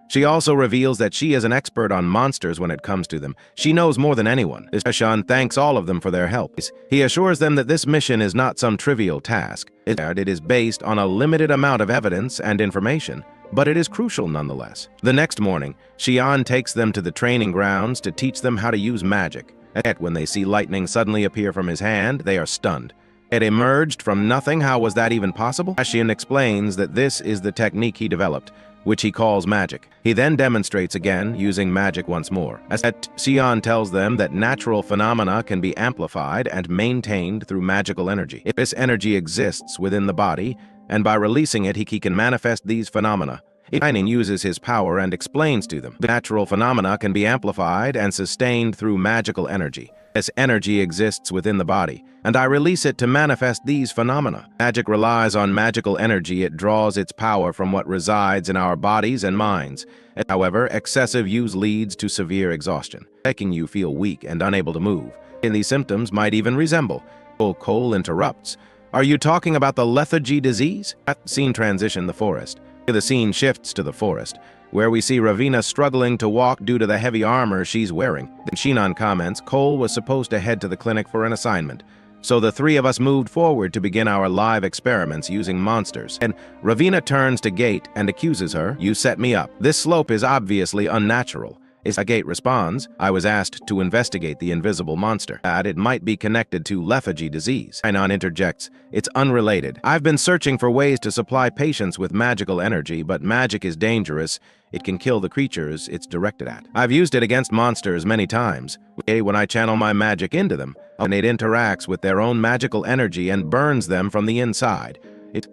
Speaker 1: She also reveals that she is an expert on monsters when it comes to them. She knows more than anyone. Xian thanks all of them for their help. He assures them that this mission is not some trivial task. It is based on a limited amount of evidence and information, but it is crucial nonetheless. The next morning, Xian takes them to the training grounds to teach them how to use magic. Yet when they see lightning suddenly appear from his hand, they are stunned. It emerged from nothing. How was that even possible? Ashion explains that this is the technique he developed, which he calls magic. He then demonstrates again, using magic once more. As Xion tells them that natural phenomena can be amplified and maintained through magical energy. If this energy exists within the body, and by releasing it, he can manifest these phenomena. Shining uses his power and explains to them. Natural phenomena can be amplified and sustained through magical energy. This energy exists within the body, and I release it to manifest these phenomena. Magic relies on magical energy. It draws its power from what resides in our bodies and minds. However, excessive use leads to severe exhaustion, making you feel weak and unable to move. And these symptoms might even resemble. Cole interrupts. Are you talking about the lethargy disease? That scene transition the forest. The scene shifts to the forest, where we see Ravina struggling to walk due to the heavy armor she's wearing. Then Shinon comments Cole was supposed to head to the clinic for an assignment, so the three of us moved forward to begin our live experiments using monsters. And Ravina turns to Gate and accuses her, you set me up. This slope is obviously unnatural. Gate responds, I was asked to investigate the invisible monster. It might be connected to lethargy disease. Shinon interjects, it's unrelated. I've been searching for ways to supply patients with magical energy, but magic is dangerous. It can kill the creatures it's directed at. I've used it against monsters many times. When I channel my magic into them, and it interacts with their own magical energy and burns them from the inside.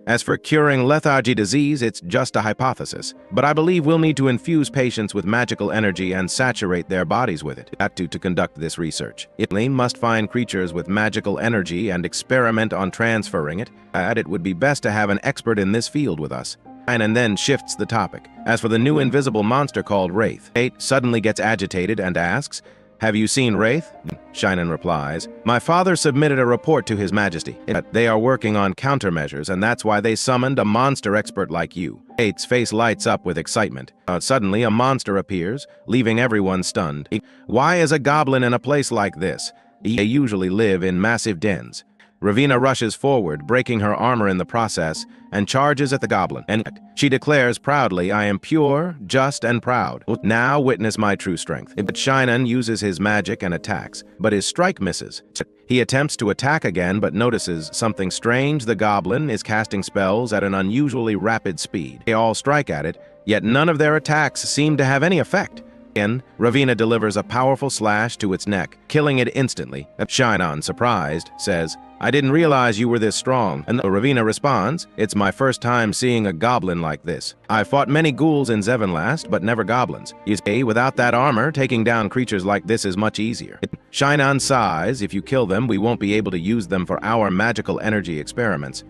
Speaker 1: As for curing lethargy disease, it's just a hypothesis, but I believe we'll need to infuse patients with magical energy and saturate their bodies with it. To conduct this research, we must find creatures with magical energy and experiment on transferring it. It would be best to have an expert in this field with us. And then shifts the topic. As for the new invisible monster called Wraith, Kate suddenly gets agitated and asks, have you seen Wraith? Shinon replies, my father submitted a report to His Majesty. They are working on countermeasures, and that's why they summoned a monster expert like you. Kate's face lights up with excitement. Suddenly, a monster appears, leaving everyone stunned. Why is a goblin in a place like this? They usually live in massive dens. Ravina rushes forward, breaking her armor in the process, and charges at the goblin. And she declares proudly, I am pure, just, and proud. Now witness my true strength. But Shinon uses his magic and attacks, but his strike misses. He attempts to attack again, but notices something strange. The goblin is casting spells at an unusually rapid speed. They all strike at it, yet none of their attacks seem to have any effect. Ravina delivers a powerful slash to its neck, killing it instantly. Shinon, surprised, says, I didn't realize you were this strong. And Ravina responds, it's my first time seeing a goblin like this. I fought many ghouls in Zevonlast, but never goblins. Without that armor, taking down creatures like this is much easier. Shinon sighs, if you kill them, we won't be able to use them for our magical energy experiments.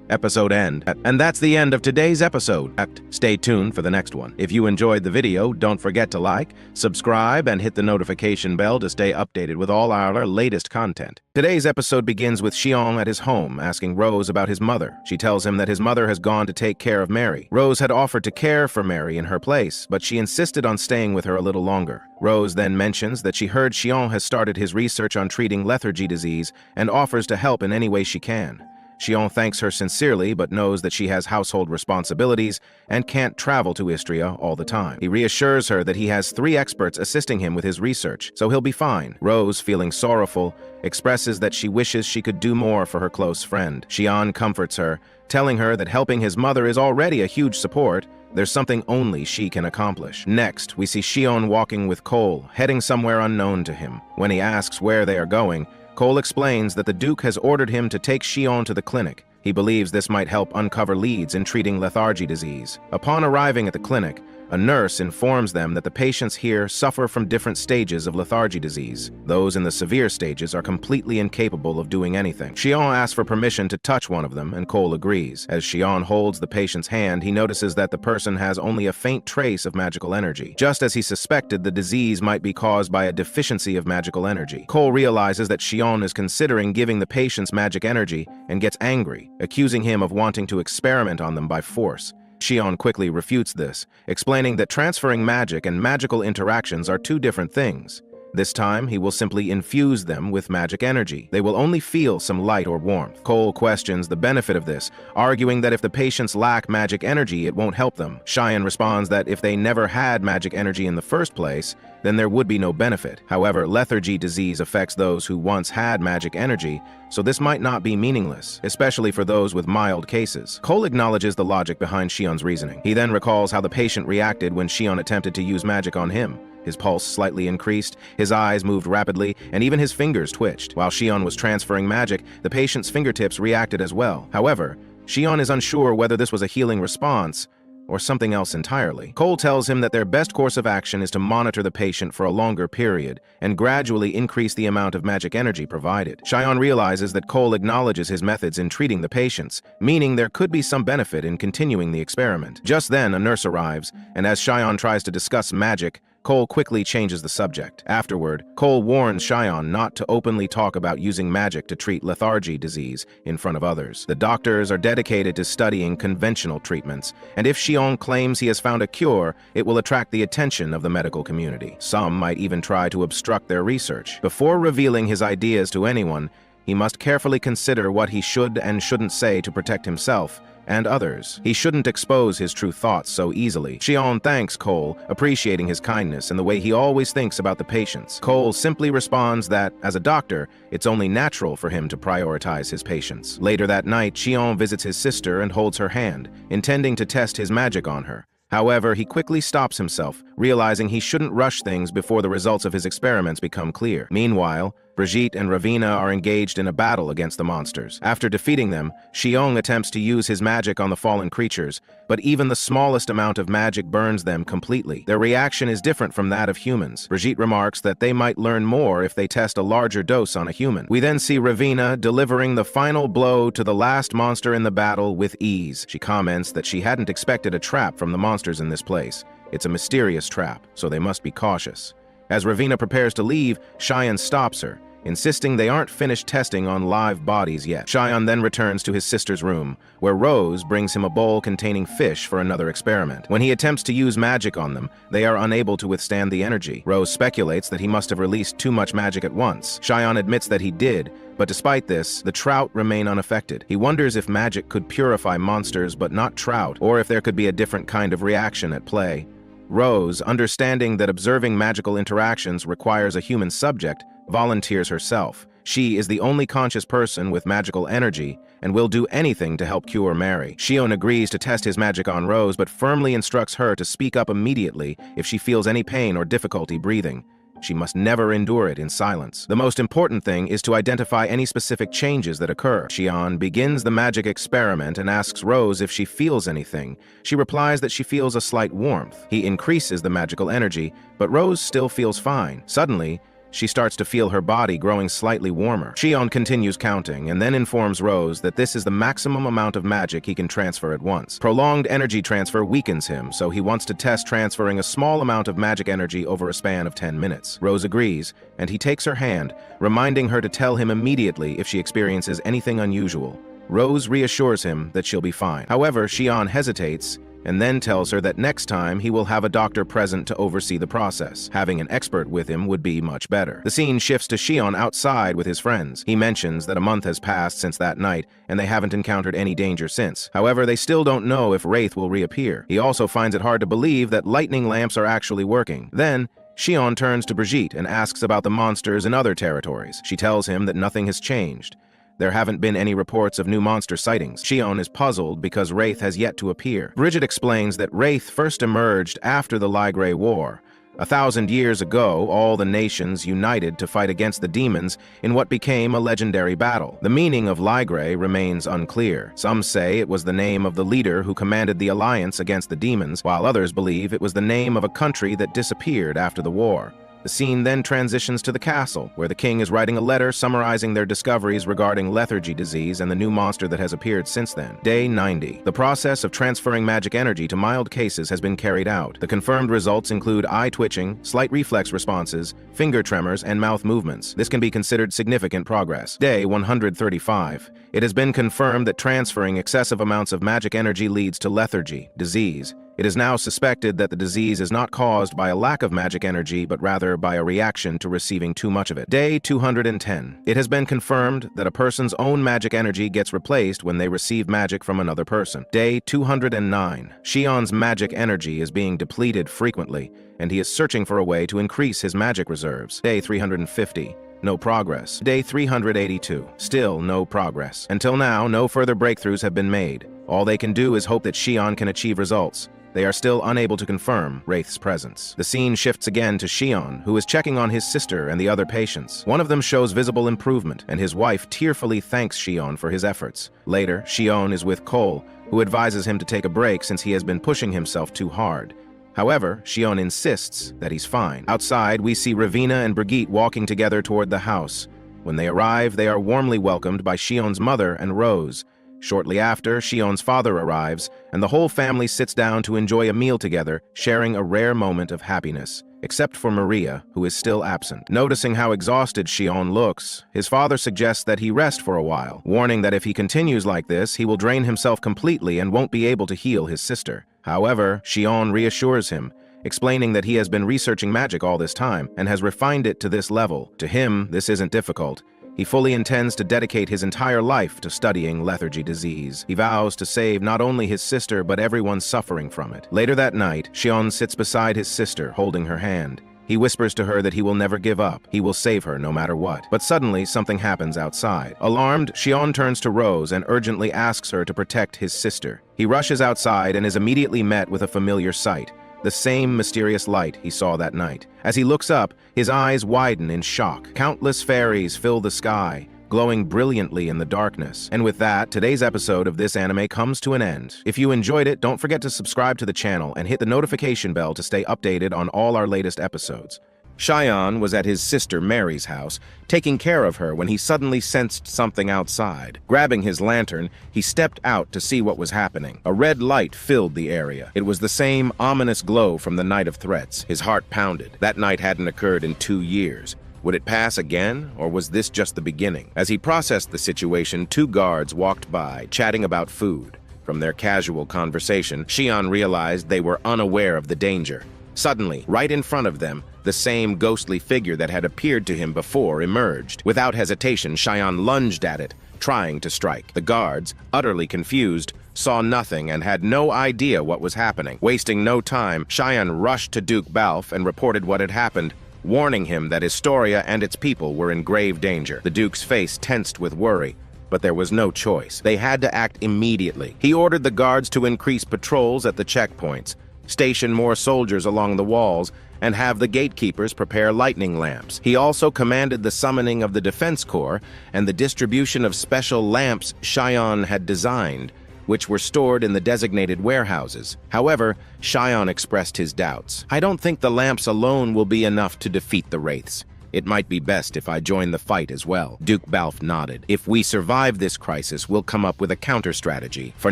Speaker 1: Episode end. And that's the end of today's episode. Stay tuned for the next one. If you enjoyed the video, don't forget to like, subscribe, and hit the notification bell to stay updated with all our latest content. Today's episode begins with Xion at his home asking Rose about his mother. She tells him that his mother has gone to take care of Mary. Rose had offered to care for Mary in her place, but she insisted on staying with her a little longer. Rose then mentions that she heard Xion has started his research on treating lethargy disease and offers to help in any way she can. Xion thanks her sincerely, but knows that she has household responsibilities and can't travel to Istria all the time. He reassures her that he has 3 experts assisting him with his research, so he'll be fine. Rose, feeling sorrowful, expresses that she wishes she could do more for her close friend. Xion comforts her, telling her that helping his mother is already a huge support. There's something only she can accomplish. Next, we see Xion walking with Cole, heading somewhere unknown to him. When he asks where they are going, Cole explains that the Duke has ordered him to take Xion to the clinic. He believes this might help uncover leads in treating lethargy disease. Upon arriving at the clinic, a nurse informs them that the patients here suffer from different stages of lethargy disease. Those in the severe stages are completely incapable of doing anything. Xion asks for permission to touch one of them, and Cole agrees. As Xion holds the patient's hand, he notices that the person has only a faint trace of magical energy. Just as he suspected, the disease might be caused by a deficiency of magical energy. Cole realizes that Xion is considering giving the patients magic energy and gets angry, accusing him of wanting to experiment on them by force. Xion quickly refutes this, explaining that transferring magic and magical interactions are 2 different things. This time, he will simply infuse them with magic energy. They will only feel some light or warmth. Cole questions the benefit of this, arguing that if the patients lack magic energy, it won't help them. Cheyenne responds that if they never had magic energy in the first place, then there would be no benefit. However, lethargy disease affects those who once had magic energy, so this might not be meaningless, especially for those with mild cases. Cole acknowledges the logic behind Shion's reasoning. He then recalls how the patient reacted when Shion attempted to use magic on him. His pulse slightly increased, his eyes moved rapidly, and even his fingers twitched. While Shion was transferring magic, the patient's fingertips reacted as well. However, Shion is unsure whether this was a healing response or something else entirely. Cole tells him that their best course of action is to monitor the patient for a longer period and gradually increase the amount of magic energy provided. Shion realizes that Cole acknowledges his methods in treating the patients, meaning there could be some benefit in continuing the experiment. Just then, a nurse arrives, and as Shion tries to discuss magic, Cole quickly changes the subject. Afterward, Cole warns Shion not to openly talk about using magic to treat lethargy disease in front of others. The doctors are dedicated to studying conventional treatments, and if Shion claims he has found a cure, it will attract the attention of the medical community. Some might even try to obstruct their research. Before revealing his ideas to anyone, he must carefully consider what he should and shouldn't say to protect himself and others. He shouldn't expose his true thoughts so easily. Shion thanks Cole, appreciating his kindness and the way he always thinks about the patients. Cole simply responds that, as a doctor, it's only natural for him to prioritize his patients. Later that night, Shion visits his sister and holds her hand, intending to test his magic on her. However, he quickly stops himself, realizing he shouldn't rush things before the results of his experiments become clear. Meanwhile, Brigitte and Ravina are engaged in a battle against the monsters. After defeating them, Shion attempts to use his magic on the fallen creatures, but even the smallest amount of magic burns them completely. Their reaction is different from that of humans. Brigitte remarks that they might learn more if they test a larger dose on a human. We then see Ravina delivering the final blow to the last monster in the battle with ease. She comments that she hadn't expected a trap from the monsters in this place. It's a mysterious trap, so they must be cautious. As Ravina prepares to leave, Cheyenne stops her, insisting they aren't finished testing on live bodies yet. Cheyenne then returns to his sister's room, where Rose brings him a bowl containing fish for another experiment. When he attempts to use magic on them, they are unable to withstand the energy. Rose speculates that he must have released too much magic at once. Cheyenne admits that he did, but despite this, the trout remain unaffected. He wonders if magic could purify monsters but not trout, or if there could be a different kind of reaction at play. Rose, understanding that observing magical interactions requires a human subject, volunteers herself. She is the only conscious person with magical energy and will do anything to help cure Mary. Shion agrees to test his magic on Rose, but firmly instructs her to speak up immediately if she feels any pain or difficulty breathing. She must never endure it in silence. The most important thing is to identify any specific changes that occur. Shion begins the magic experiment and asks Rose if she feels anything. She replies that she feels a slight warmth. He increases the magical energy, but Rose still feels fine. Suddenly, she starts to feel her body growing slightly warmer. Shion continues counting and then informs Rose that this is the maximum amount of magic he can transfer at once. Prolonged energy transfer weakens him, so he wants to test transferring a small amount of magic energy over a span of 10 minutes. Rose agrees, and he takes her hand, reminding her to tell him immediately if she experiences anything unusual. Rose reassures him that she'll be fine. However, Shion hesitates and then tells her that next time he will have a doctor present to oversee the process. Having an expert with him would be much better. The scene shifts to Shion outside with his friends. He mentions that a month has passed since that night, and they haven't encountered any danger since. However, they still don't know if Wraith will reappear. He also finds it hard to believe that lightning lamps are actually working. Then, Shion turns to Brigitte and asks about the monsters in other territories. She tells him that nothing has changed. There haven't been any reports of new monster sightings. Shion is puzzled because Wraith has yet to appear. Brigitte explains that Wraith first emerged after the Ligray War. 1,000 years ago, all the nations united to fight against the demons in what became a legendary battle. The meaning of Ligray remains unclear. Some say it was the name of the leader who commanded the alliance against the demons, while others believe it was the name of a country that disappeared after the war. The scene then transitions to the castle, where the king is writing a letter summarizing their discoveries regarding lethargy disease and the new monster that has appeared since then. Day 90. The process of transferring magic energy to mild cases has been carried out. The confirmed results include eye twitching, slight reflex responses, finger tremors, and mouth movements. This can be considered significant progress. Day 135. It has been confirmed that transferring excessive amounts of magic energy leads to lethargy disease, It is now suspected that the disease is not caused by a lack of magic energy, but rather by a reaction to receiving too much of it. Day 210. It has been confirmed that a person's own magic energy gets replaced when they receive magic from another person. Day 209. Shion's magic energy is being depleted frequently, and he is searching for a way to increase his magic reserves. Day 350. No progress. Day 382. Still no progress. Until now, no further breakthroughs have been made. All they can do is hope that Shion can achieve results. They are still unable to confirm Wraith's presence. The scene shifts again to Shion, who is checking on his sister and the other patients. One of them shows visible improvement, and his wife tearfully thanks Shion for his efforts. Later, Shion is with Cole, who advises him to take a break since he has been pushing himself too hard. However, Shion insists that he's fine. Outside, we see Ravina and Brigitte walking together toward the house. When they arrive, they are warmly welcomed by Shion's mother and Rose. Shortly after, Shion's father arrives, and the whole family sits down to enjoy a meal together, sharing a rare moment of happiness, except for Maria, who is still absent. Noticing how exhausted Shion looks, his father suggests that he rest for a while, warning that if he continues like this, he will drain himself completely and won't be able to heal his sister. However, Shion reassures him, explaining that he has been researching magic all this time and has refined it to this level. To him, this isn't difficult. He fully intends to dedicate his entire life to studying lethargy disease. He vows to save not only his sister, but everyone suffering from it. Later that night, Shion sits beside his sister, holding her hand. He whispers to her that he will never give up. He will save her no matter what. But suddenly, something happens outside. Alarmed, Shion turns to Rose and urgently asks her to protect his sister. He rushes outside and is immediately met with a familiar sight. The same mysterious light he saw that night. As he looks up, his eyes widen in shock. Countless fairies fill the sky, glowing brilliantly in the darkness. And with that, today's episode of this anime comes to an end. If you enjoyed it, don't forget to subscribe to the channel and hit the notification bell to stay updated on all our latest episodes. Shion was at his sister Mary's house, taking care of her when he suddenly sensed something outside. Grabbing his lantern, he stepped out to see what was happening. A red light filled the area. It was the same ominous glow from the Night of Threats. His heart pounded. That night hadn't occurred in 2 years. Would it pass again, or was this just the beginning? As he processed the situation, 2 guards walked by, chatting about food. From their casual conversation, Shion realized they were unaware of the danger. Suddenly, right in front of them, the same ghostly figure that had appeared to him before emerged. Without hesitation, Shion lunged at it, trying to strike. The guards, utterly confused, saw nothing and had no idea what was happening. Wasting no time, Shion rushed to Duke Balf and reported what had happened, warning him that Historia and its people were in grave danger. The Duke's face tensed with worry, but there was no choice. They had to act immediately. He ordered the guards to increase patrols at the checkpoints, station more soldiers along the walls, and have the gatekeepers prepare lightning lamps. He also commanded the summoning of the Defense Corps and the distribution of special lamps Shion had designed, which were stored in the designated warehouses. However, Shion expressed his doubts. "I don't think the lamps alone will be enough to defeat the Wraiths. It might be best if I join the fight as well." Duke Balf nodded. "If we survive this crisis, we'll come up with a counter-strategy. For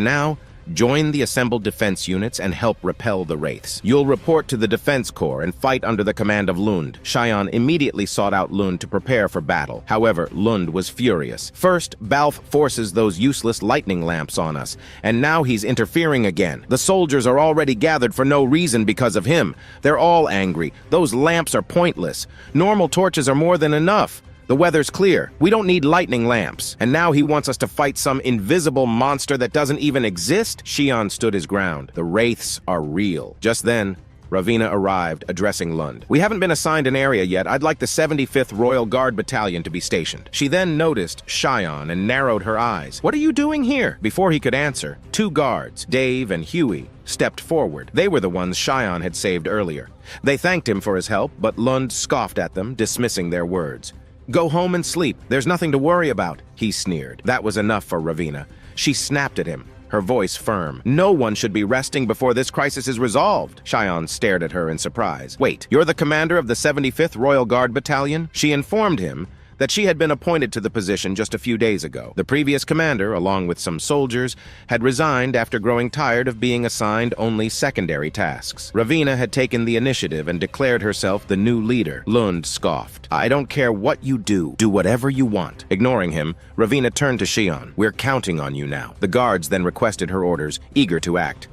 Speaker 1: now, join the assembled defense units and help repel the Wraiths. You'll report to the Defense Corps and fight under the command of Lund." Shion immediately sought out Lund to prepare for battle. However, Lund was furious. "First, Balf forces those useless lightning lamps on us, and now he's interfering again. The soldiers are already gathered for no reason because of him. They're all angry. Those lamps are pointless. Normal torches are more than enough. The weather's clear. We don't need lightning lamps. And now he wants us to fight some invisible monster that doesn't even exist?" Shion stood his ground. "The Wraiths are real." Just then, Ravina arrived, addressing Lund. "We haven't been assigned an area yet. I'd like the 75th Royal Guard Battalion to be stationed." She then noticed Shion and narrowed her eyes. "What are you doing here?" Before he could answer, 2 guards, Dave and Huey, stepped forward. They were the ones Shion had saved earlier. They thanked him for his help, but Lund scoffed at them, dismissing their words. "Go home and sleep. There's nothing to worry about," he sneered. That was enough for Ravina. She snapped at him, her voice firm. "No one should be resting before this crisis is resolved." Shion stared at her in surprise. "Wait, you're the commander of the 75th Royal Guard Battalion?" She informed him that she had been appointed to the position just a few days ago. The previous commander, along with some soldiers, had resigned after growing tired of being assigned only secondary tasks. Ravina had taken the initiative and declared herself the new leader. Lund scoffed. "I don't care what you do. Do whatever you want." Ignoring him, Ravina turned to Shion. "We're counting on you now." The guards then requested her orders, eager to act.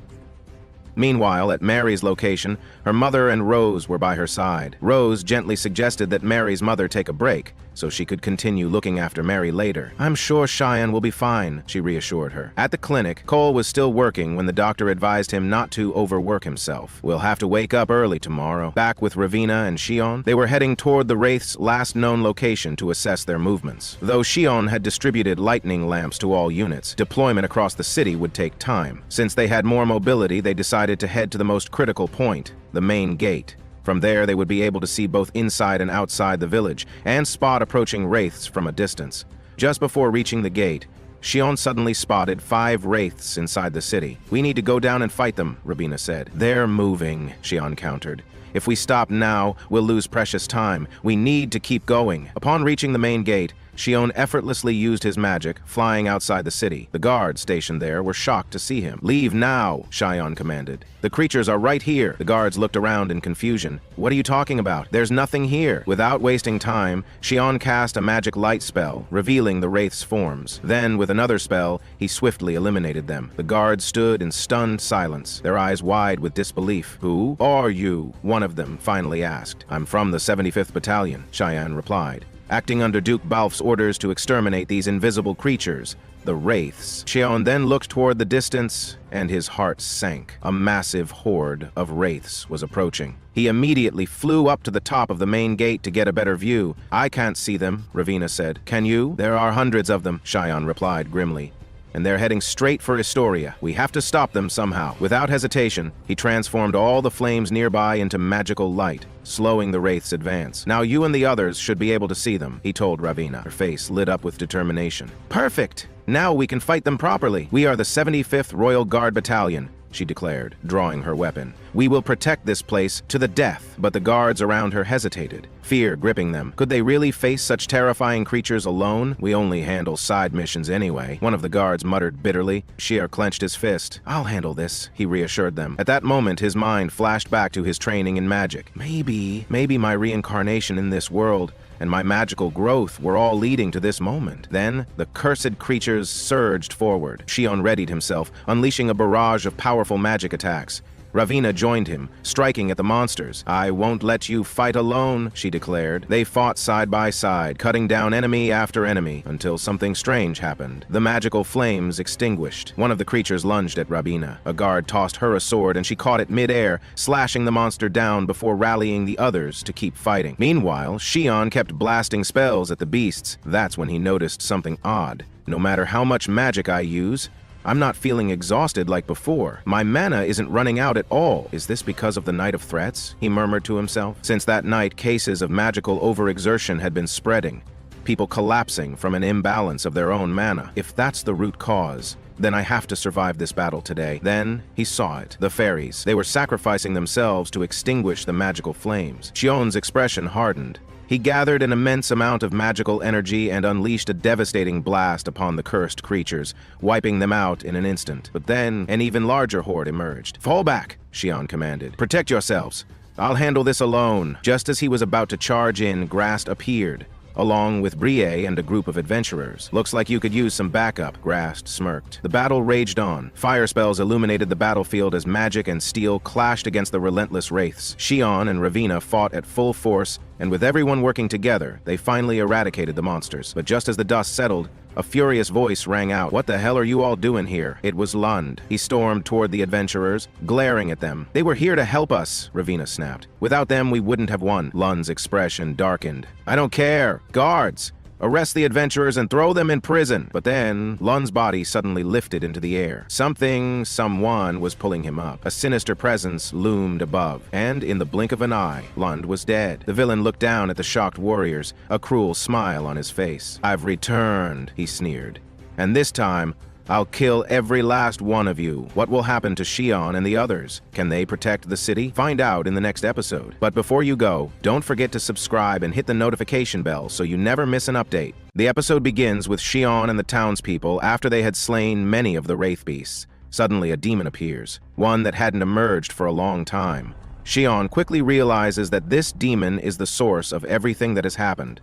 Speaker 1: Meanwhile, at Mary's location, her mother and Rose were by her side. Rose gently suggested that Mary's mother take a break, so she could continue looking after Mary later. "I'm sure Cheyenne will be fine," she reassured her. At the clinic, Cole was still working when the doctor advised him not to overwork himself. "We'll have to wake up early tomorrow." Back with Ravina and Shion, they were heading toward the Wraith's last known location to assess their movements. Though Shion had distributed lightning lamps to all units, deployment across the city would take time. Since they had more mobility, they decided to head to the most critical point, the main gate. From there, they would be able to see both inside and outside the village, and spot approaching wraiths from a distance. Just before reaching the gate, Shion suddenly spotted 5 wraiths inside the city. "We need to go down and fight them," Rabina said. "They're moving," Shion countered. "If we stop now, we'll lose precious time. We need to keep going." Upon reaching the main gate, Shion effortlessly used his magic, flying outside the city. The guards stationed there were shocked to see him. "Leave now," Shion commanded. "The creatures are right here." The guards looked around in confusion. "What are you talking about? There's nothing here." Without wasting time, Shion cast a magic light spell, revealing the wraith's forms. Then, with another spell, he swiftly eliminated them. The guards stood in stunned silence, their eyes wide with disbelief. "Who are you?" one of them finally asked. "I'm from the 75th Battalion," Cheyenne replied, acting under Duke Balf's orders to exterminate these invisible creatures, the wraiths. Shion then looked toward the distance, and his heart sank. A massive horde of wraiths was approaching. He immediately flew up to the top of the main gate to get a better view. "I can't see them," Ravina said. "Can you?" "There are hundreds of them," Shion replied grimly, "and they're heading straight for Astoria. We have to stop them somehow." Without hesitation, he transformed all the flames nearby into magical light, slowing the wraith's advance. "Now you and the others should be able to see them," he told Ravina. Her face lit up with determination. "Perfect! Now we can fight them properly. We are the 75th Royal Guard Battalion," she declared, drawing her weapon. "We will protect this place to the death." But the guards around her hesitated, fear gripping them. Could they really face such terrifying creatures alone? "We only handle side missions anyway," one of the guards muttered bitterly. Shier clenched his fist. "I'll handle this," he reassured them. At that moment, his mind flashed back to his training in magic. Maybe my reincarnation in this world and my magical growth were all leading to this moment. Then, the cursed creatures surged forward. Shion readied himself, unleashing a barrage of powerful magic attacks. Ravina joined him, striking at the monsters. "I won't let you fight alone," she declared. They fought side by side, cutting down enemy after enemy, until something strange happened. The magical flames extinguished. One of the creatures lunged at Ravina. A guard tossed her a sword, and she caught it mid-air, slashing the monster down before rallying the others to keep fighting. Meanwhile, Shion kept blasting spells at the beasts. That's when he noticed something odd. No matter how much magic I use, I'm not feeling exhausted like before. My mana isn't running out at all. Is this because of the Night of Threats? He murmured to himself. Since that night, cases of magical overexertion had been spreading, people collapsing from an imbalance of their own mana. If that's the root cause, then I have to survive this battle today. Then he saw it. The fairies. They were sacrificing themselves to extinguish the magical flames. Shion's expression hardened. He gathered an immense amount of magical energy and unleashed a devastating blast upon the cursed creatures, wiping them out in an instant. But then, an even larger horde emerged. "Fall back," Shion commanded. "Protect yourselves. I'll handle this alone." Just as he was about to charge in, Grast appeared, along with Brie and a group of adventurers. "Looks like you could use some backup," Grast smirked. The battle raged on. Fire spells illuminated the battlefield as magic and steel clashed against the relentless wraiths. Shion and Ravina fought at full force, and with everyone working together, they finally eradicated the monsters. But just as the dust settled, a furious voice rang out. "What the hell are you all doing here?" It was Lund. He stormed toward the adventurers, glaring at them. "They were here to help us," Ravina snapped. "Without them, we wouldn't have won." Lund's expression darkened. "I don't care. Guards! Arrest the adventurers and throw them in prison." But then, Lund's body suddenly lifted into the air. Someone was pulling him up. A sinister presence loomed above, and in the blink of an eye, Lund was dead. The villain looked down at the shocked warriors, a cruel smile on his face. "I've returned," he sneered. "And this time, I'll kill every last one of you." What will happen to Shion and the others? Can they protect the city? Find out in the next episode. But before you go, don't forget to subscribe and hit the notification bell so you never miss an update. The episode begins with Shion and the townspeople after they had slain many of the wraith beasts. Suddenly a demon appears, one that hadn't emerged for a long time. Shion quickly realizes that this demon is the source of everything that has happened.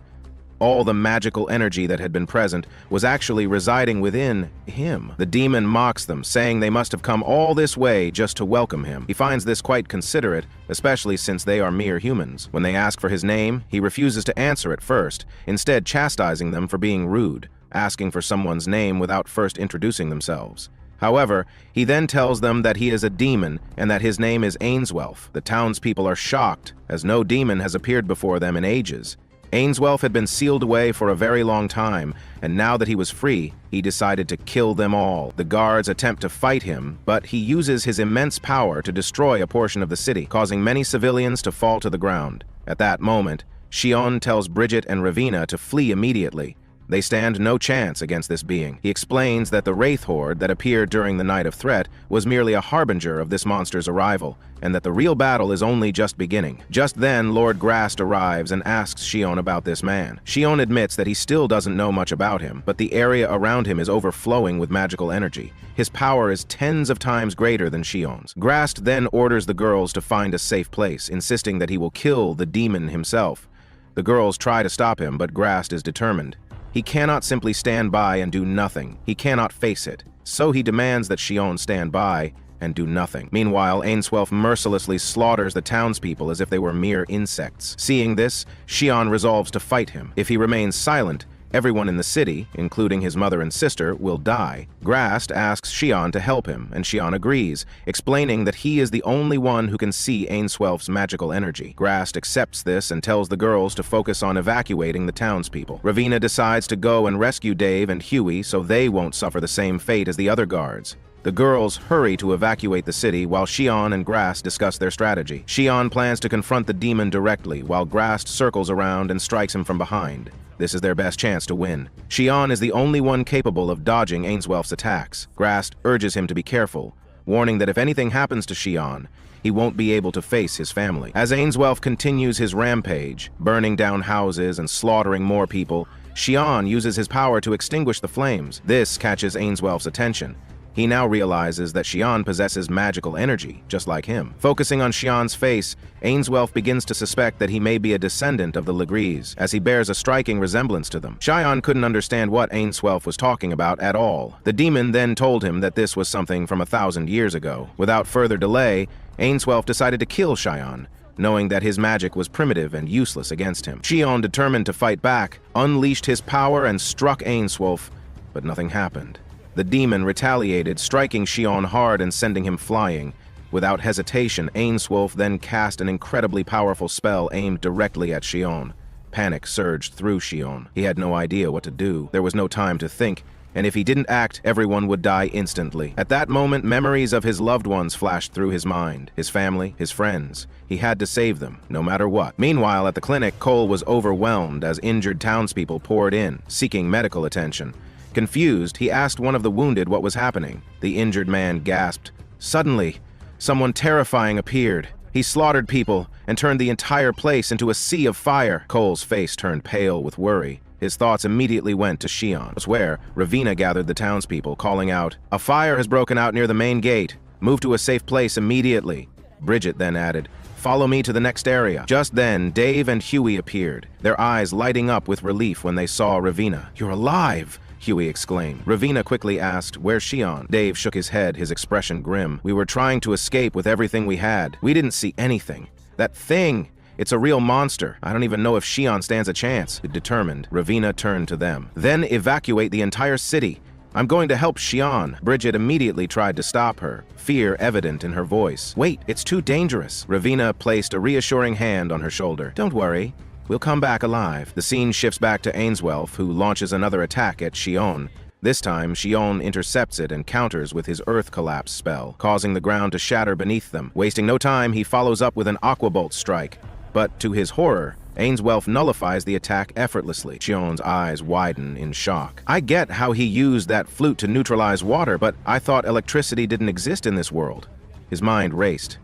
Speaker 1: All the magical energy that had been present was actually residing within him. The demon mocks them, saying they must have come all this way just to welcome him. He finds this quite considerate, especially since they are mere humans. When they ask for his name, he refuses to answer at first, instead chastising them for being rude, asking for someone's name without first introducing themselves. However, he then tells them that he is a demon and that his name is Ainswelf. The townspeople are shocked, as no demon has appeared before them in ages. Ainswelf had been sealed away for a very long time, and now that he was free, he decided to kill them all. The guards attempt to fight him, but he uses his immense power to destroy a portion of the city, causing many civilians to fall to the ground. At that moment, Shion tells Bridget and Ravina to flee immediately. They stand no chance against this being. He explains that the Wraith Horde that appeared during the Night of Threat was merely a harbinger of this monster's arrival, and that the real battle is only just beginning. Just then, Lord Grast arrives and asks Shion about this man. Shion admits that he still doesn't know much about him, but the area around him is overflowing with magical energy. His power is tens of times greater than Shion's. Grast then orders the girls to find a safe place, insisting that he will kill the demon himself. The girls try to stop him, but Grast is determined. He cannot simply stand by and do nothing. He cannot face it. So he demands that Shion stand by and do nothing. Meanwhile, Ainswelf mercilessly slaughters the townspeople as if they were mere insects. Seeing this, Shion resolves to fight him. If he remains silent, everyone in the city, including his mother and sister, will die. Grast asks Shion to help him, and Shion agrees, explaining that he is the only one who can see Ainswelf's magical energy. Grast accepts this and tells the girls to focus on evacuating the townspeople. Ravina decides to go and rescue Dave and Huey so they won't suffer the same fate as the other guards. The girls hurry to evacuate the city while Shion and Grast discuss their strategy. Shion plans to confront the demon directly, while Grast circles around and strikes him from behind. This is their best chance to win. Shion is the only one capable of dodging Ainswelf's attacks. Grast urges him to be careful, warning that if anything happens to Shion, he won't be able to face his family. As Ainswelf continues his rampage, burning down houses and slaughtering more people, Shion uses his power to extinguish the flames. This catches Ainswelf's attention. He now realizes that Shion possesses magical energy, just like him. Focusing on Shion's face, Ainswelf begins to suspect that he may be a descendant of the Legrees, as he bears a striking resemblance to them. Shion couldn't understand what Ainswelf was talking about at all. The demon then told him that this was something from 1,000 years ago. Without further delay, Ainswelf decided to kill Shion, knowing that his magic was primitive and useless against him. Shion, determined to fight back, unleashed his power and struck Ainswelf, but nothing happened. The demon retaliated, striking Shion hard and sending him flying. Without hesitation, Ainswelf then cast an incredibly powerful spell aimed directly at Shion. Panic surged through Shion. He had no idea what to do. There was no time to think, and if he didn't act, everyone would die instantly. At that moment, memories of his loved ones flashed through his mind. His family, his friends. He had to save them, no matter what. Meanwhile, at the clinic, Cole was overwhelmed as injured townspeople poured in, seeking medical attention. Confused, he asked one of the wounded what was happening. The injured man gasped. Suddenly, someone terrifying appeared. He slaughtered people and turned the entire place into a sea of fire. Cole's face turned pale with worry. His thoughts immediately went to Shion, where Ravina gathered the townspeople, calling out, "A fire has broken out near the main gate. Move to a safe place immediately." Bridget then added, "Follow me to the next area." Just then, Dave and Huey appeared, their eyes lighting up with relief when they saw Ravina. "You're alive!" Huey exclaimed. Ravina quickly asked, "Where's Shion?" Dave shook his head, his expression grim. "We were trying to escape with everything we had. We didn't see anything. That thing! It's a real monster. I don't even know if Shion stands a chance." Determined, Ravina turned to them. "Then evacuate the entire city. I'm going to help Shion." Bridget immediately tried to stop her, fear evident in her voice. "Wait, it's too dangerous." Ravina placed a reassuring hand on her shoulder. "Don't worry. We'll come back alive." The scene shifts back to Ainswelf, who launches another attack at Shion. This time, Shion intercepts it and counters with his Earth Collapse spell, causing the ground to shatter beneath them. Wasting no time, he follows up with an Aquabolt strike. But to his horror, Ainswelf nullifies the attack effortlessly. Shion's eyes widen in shock. "I get how he used that flute to neutralize water, but I thought electricity didn't exist in this world." His mind raced.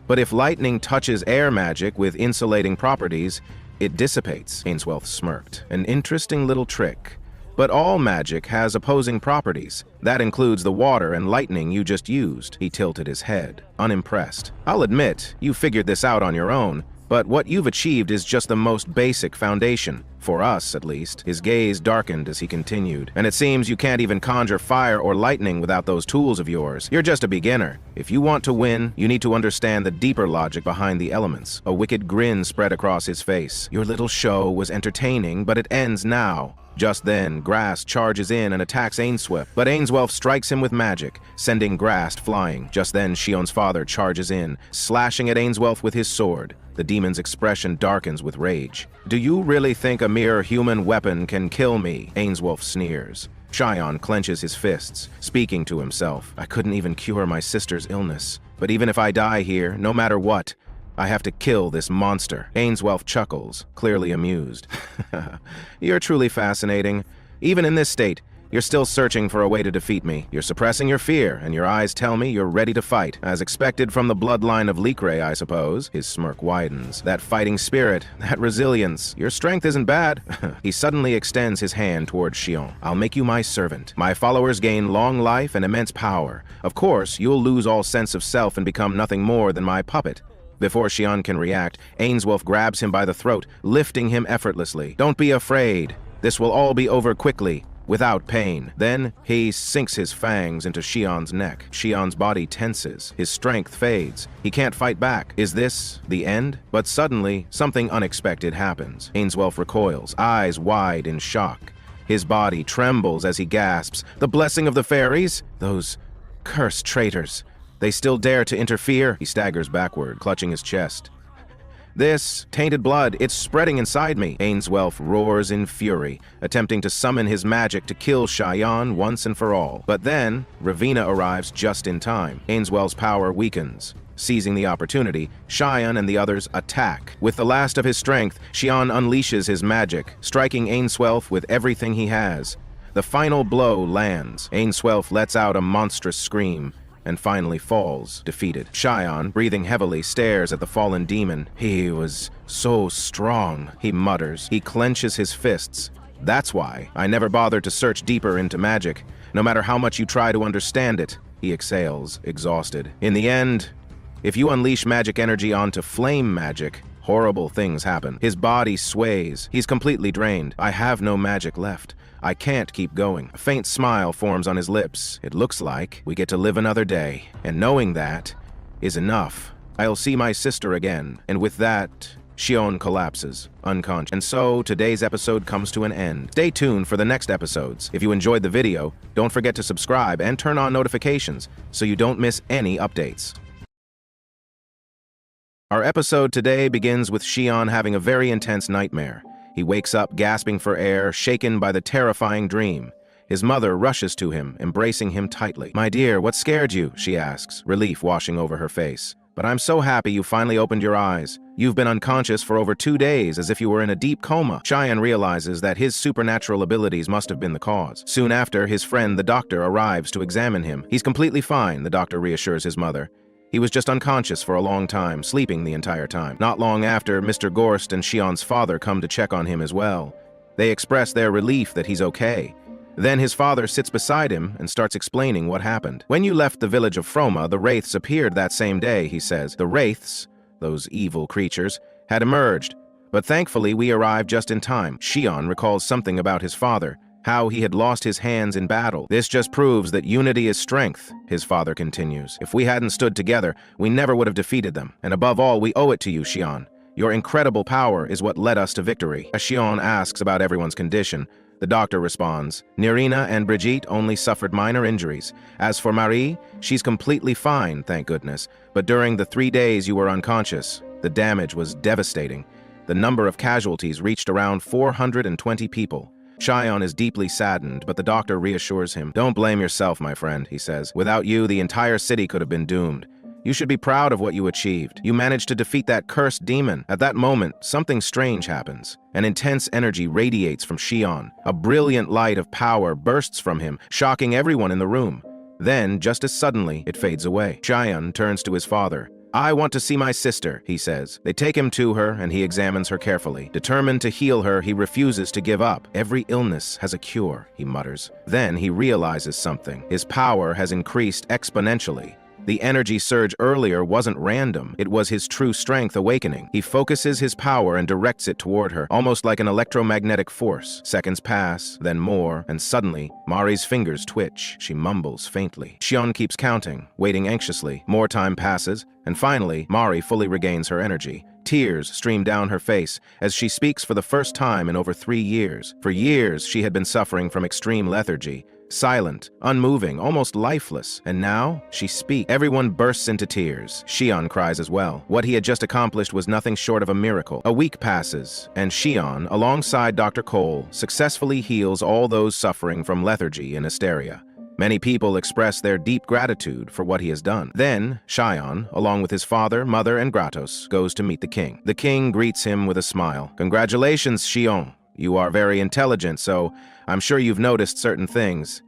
Speaker 1: "But if lightning touches air magic with insulating properties, it dissipates," Ainswelf smirked. "An interesting little trick. But all magic has opposing properties. That includes the water and lightning you just used." He tilted his head, unimpressed. "I'll admit, you figured this out on your own, But what you've achieved is just the most basic foundation. For us, at least. His gaze darkened as he continued. And it seems you can't even conjure fire or lightning without those tools of yours. You're just a beginner. If you want to win, you need to understand the deeper logic behind the elements. A wicked grin spread across his face. Your little show was entertaining, but it ends now. Just then, Grass charges in and attacks Ainswelf, but Ainswelf strikes him with magic, sending Grass flying. Just then, Shion's father charges in, slashing at Ainswelf with his sword. The demon's expression darkens with rage. "Do you really think a mere human weapon can kill me?" Ainswelf sneers. Shion clenches his fists, speaking to himself. "I couldn't even cure my sister's illness. But even if I die here, no matter what, I have to kill this monster." Ainswelf chuckles, clearly amused. "You're truly fascinating. Even in this state, you're still searching for a way to defeat me. You're suppressing your fear, and your eyes tell me you're ready to fight. As expected from the bloodline of Likre, I suppose." His smirk widens. "That fighting spirit, that resilience. Your strength isn't bad." He suddenly extends his hand towards Shion. "I'll make you my servant. My followers gain long life and immense power. Of course, you'll lose all sense of self and become nothing more than my puppet." Before Shion can react, Ainswelf grabs him by the throat, lifting him effortlessly. "Don't be afraid. This will all be over quickly, without pain." Then he sinks his fangs into Shion's neck. Shion's body tenses. His strength fades. He can't fight back. Is this the end? But suddenly, something unexpected happens. Ainswelf recoils, eyes wide in shock. His body trembles as he gasps, "The blessing of the fairies? Those cursed traitors. They still dare to interfere?" He staggers backward, clutching his chest. "This tainted blood, it's spreading inside me." Ainswelf roars in fury, attempting to summon his magic to kill Shion once and for all. But then, Ravina arrives just in time. Ainswelf's power weakens. Seizing the opportunity, Shion and the others attack. With the last of his strength, Shion unleashes his magic, striking Ainswelf with everything he has. The final blow lands. Ainswelf lets out a monstrous scream, and finally falls, defeated. Shion, breathing heavily, stares at the fallen demon. "He was so strong," he mutters. He clenches his fists. "That's why I never bothered to search deeper into magic, no matter how much you try to understand it." He exhales, exhausted. "In the end, if you unleash magic energy onto flame magic, horrible things happen." His body sways. He's completely drained. "I have no magic left. I can't keep going." A faint smile forms on his lips. "It looks like we get to live another day, and knowing that is enough. I'll see my sister again." And with that, Shion collapses, unconscious. And so, today's episode comes to an end. Stay tuned for the next episodes. If you enjoyed the video, don't forget to subscribe and turn on notifications so you don't miss any updates. Our episode today begins with Shion having a very intense nightmare. He wakes up gasping for air, shaken by the terrifying dream. His mother rushes to him, embracing him tightly. "My dear, what scared you?" she asks, relief washing over her face. "But I'm so happy you finally opened your eyes. You've been unconscious for over 2 days, as if you were in a deep coma." Shion realizes that his supernatural abilities must have been the cause. Soon after, his friend, the doctor, arrives to examine him. "He's completely fine," the doctor reassures his mother. "He was just unconscious for a long time, sleeping the entire time." Not long after, Mr. Gorst and Shion's father come to check on him as well. They express their relief that he's okay. Then his father sits beside him and starts explaining what happened. "When you left the village of Froma, the Wraiths appeared that same day," he says. "The Wraiths, those evil creatures, had emerged, but thankfully we arrived just in time." Shion recalls something about his father, how he had lost his hands in battle. "This just proves that unity is strength," his father continues. "If we hadn't stood together, we never would have defeated them. And above all, we owe it to you, Shion. Your incredible power is what led us to victory." As Shion asks about everyone's condition, the doctor responds, "Nerina and Brigitte only suffered minor injuries. As for Marie, she's completely fine, thank goodness. But during the 3 days you were unconscious, the damage was devastating. The number of casualties reached around 420 people. Shion is deeply saddened, but the doctor reassures him. "Don't blame yourself, my friend," he says. "Without you, the entire city could have been doomed. You should be proud of what you achieved. You managed to defeat that cursed demon." At that moment, something strange happens. An intense energy radiates from Shion. A brilliant light of power bursts from him, shocking everyone in the room. Then, just as suddenly, it fades away. Shion turns to his father. "I want to see my sister," he says. They take him to her, and he examines her carefully. Determined to heal her, he refuses to give up. "Every illness has a cure," he mutters. Then he realizes something. His power has increased exponentially. The energy surge earlier wasn't random, it was his true strength awakening. He focuses his power and directs it toward her, almost like an electromagnetic force. Seconds pass, then more, and suddenly, Mari's fingers twitch. She mumbles faintly. Shion keeps counting, waiting anxiously. More time passes, and finally, Mari fully regains her energy. Tears stream down her face as she speaks for the first time in over 3 years. For years, she had been suffering from extreme lethargy. Silent, unmoving, almost lifeless. And now, she speaks. Everyone bursts into tears. Shion cries as well. What he had just accomplished was nothing short of a miracle. A week passes, and Shion, alongside Dr. Cole, successfully heals all those suffering from lethargy and hysteria. Many people express their deep gratitude for what he has done. Then, Shion, along with his father, mother, and Gratos, goes to meet the king. The king greets him with a smile. "Congratulations, Shion. You are very intelligent, so I'm sure you've noticed certain things.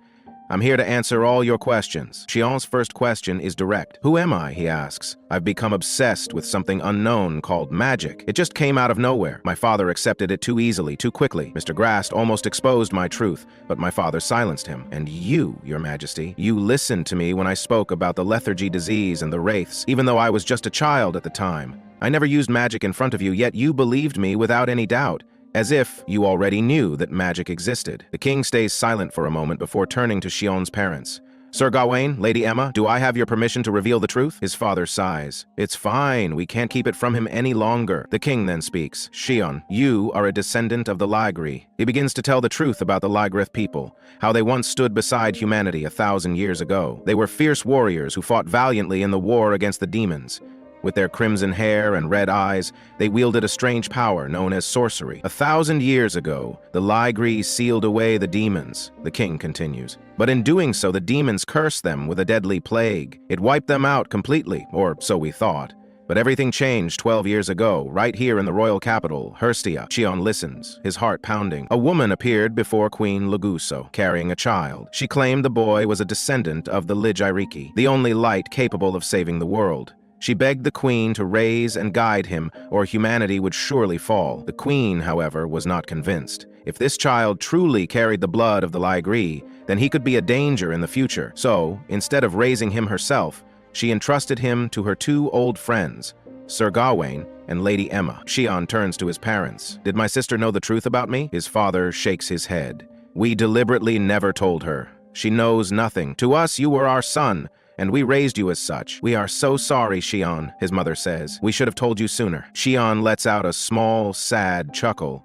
Speaker 1: I'm here to answer all your questions." Shion's first question is direct. "Who am I?" he asks. "I've become obsessed with something unknown called magic. It just came out of nowhere. My father accepted it too easily, too quickly. Mr. Grast almost exposed my truth, but my father silenced him. And you, Your Majesty, you listened to me when I spoke about the lethargy disease and the wraiths, even though I was just a child at the time. I never used magic in front of you, yet you believed me without any doubt. As if you already knew that magic existed." The king stays silent for a moment before turning to Shion's parents. "Sir Gawain, Lady Emma, do I have your permission to reveal the truth?" His father sighs. "It's fine, we can't keep it from him any longer." The king then speaks. "Shion, you are a descendant of the Ligri." He begins to tell the truth about the Ligrith people, how they once stood beside humanity 1,000 years ago. They were fierce warriors who fought valiantly in the war against the demons. With their crimson hair and red eyes, they wielded a strange power known as sorcery. 1,000 years ago, the Ligri sealed away the demons, the king continues. But in doing so, the demons cursed them with a deadly plague. It wiped them out completely, or so we thought. But everything changed 12 years ago, right here in the royal capital, Hurstia. Shion listens, his heart pounding. A woman appeared before Queen Luguso, carrying a child. She claimed the boy was a descendant of the Lijairiki, the only light capable of saving the world. She begged the queen to raise and guide him, or humanity would surely fall. The queen, however, was not convinced. If this child truly carried the blood of the Ligri, then he could be a danger in the future. So, instead of raising him herself, she entrusted him to her 2 old friends, Sir Gawain and Lady Emma. Shion turns to his parents. "Did my sister know the truth about me?" His father shakes his head. "We deliberately never told her. She knows nothing. To us, you were our son, and we raised you as such. We are so sorry, Shion," his mother says. "We should have told you sooner." Shion lets out a small, sad chuckle.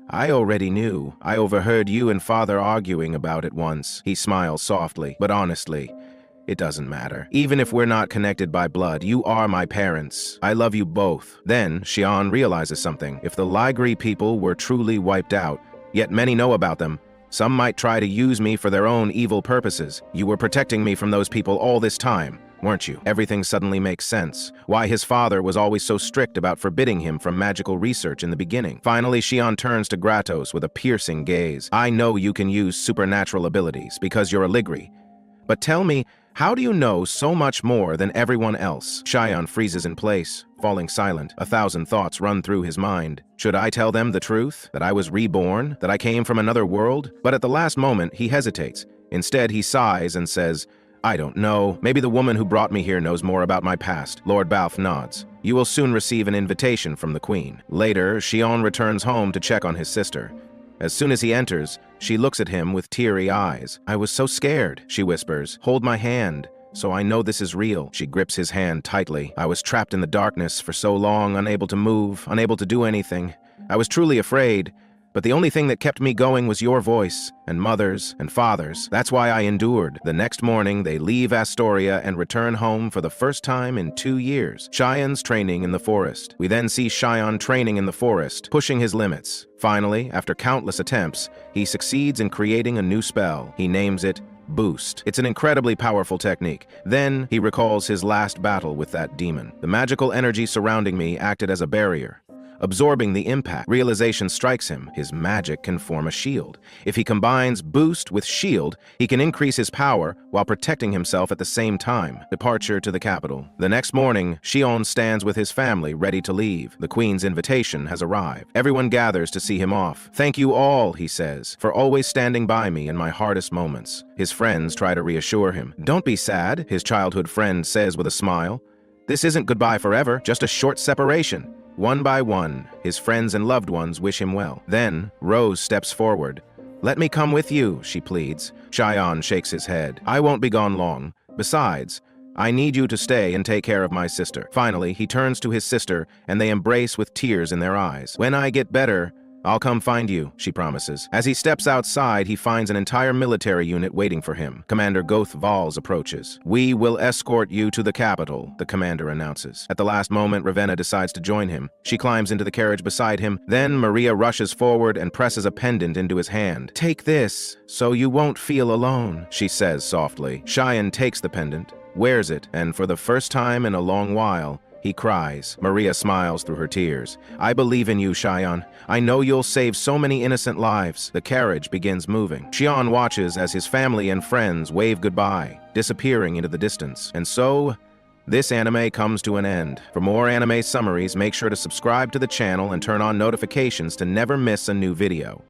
Speaker 1: "I already knew. I overheard you and father arguing about it once." He smiles softly, but honestly. "It doesn't matter. Even if we're not connected by blood, you are my parents. I love you both." Then, Shion realizes something. If the Ligri people were truly wiped out, yet many know about them, some might try to use me for their own evil purposes. You were protecting me from those people all this time, weren't you? Everything suddenly makes sense. Why his father was always so strict about forbidding him from magical research in the beginning. Finally, Shion turns to Gratos with a piercing gaze. "I know you can use supernatural abilities because you're a Ligri. But tell me, how do you know so much more than everyone else?" Shion freezes in place, falling silent. 1,000 thoughts run through his mind. Should I tell them the truth? That I was reborn? That I came from another world? But at the last moment, he hesitates. Instead, he sighs and says, "I don't know. Maybe the woman who brought me here knows more about my past." Lord Balf nods. "You will soon receive an invitation from the queen." Later, Shion returns home to check on his sister. As soon as he enters, she looks at him with teary eyes. "I was so scared," she whispers. "Hold my hand, so I know this is real." She grips his hand tightly. "I was trapped in the darkness for so long, unable to move, unable to do anything. I was truly afraid, but the only thing that kept me going was your voice, and mother's, and father's. That's why I endured." The next morning, they leave Astoria and return home for the first time in 2 years. Shion's training in the forest. We then see Shion training in the forest, pushing his limits. Finally, after countless attempts, he succeeds in creating a new spell. He names it Boost. It's an incredibly powerful technique. Then, he recalls his last battle with that demon. "The magical energy surrounding me acted as a barrier. absorbing the impact. Realization strikes him. His magic can form a shield. If he combines boost with shield, he can increase his power while protecting himself at the same time. Departure to the capital. The next morning, Shion stands with his family ready to leave. The queen's invitation has arrived. Everyone gathers to see him off. "Thank you all," he says, "for always standing by me in my hardest moments." His friends try to reassure him. "Don't be sad," his childhood friend says with a smile. "This isn't goodbye forever, just a short separation." One by one, his friends and loved ones wish him well. Then, Rose steps forward. "Let me come with you," she pleads. Shion shakes his head. "I won't be gone long. Besides, I need you to stay and take care of my sister." Finally, he turns to his sister, and they embrace with tears in their eyes. "When I get better, I'll come find you," she promises. As he steps outside, he finds an entire military unit waiting for him. Commander Goth Vals approaches. "We will escort you to the capital," the commander announces. At the last moment, Ravenna decides to join him. She climbs into the carriage beside him. Then Maria rushes forward and presses a pendant into his hand. "Take this, so you won't feel alone," she says softly. Shion takes the pendant, wears it, and for the first time in a long while, he cries. Maria smiles through her tears. "I believe in you, Shion. I know you'll save so many innocent lives." The carriage begins moving. Shion watches as his family and friends wave goodbye, disappearing into the distance. And so, this anime comes to an end. For more anime summaries, make sure to subscribe to the channel and turn on notifications to never miss a new video.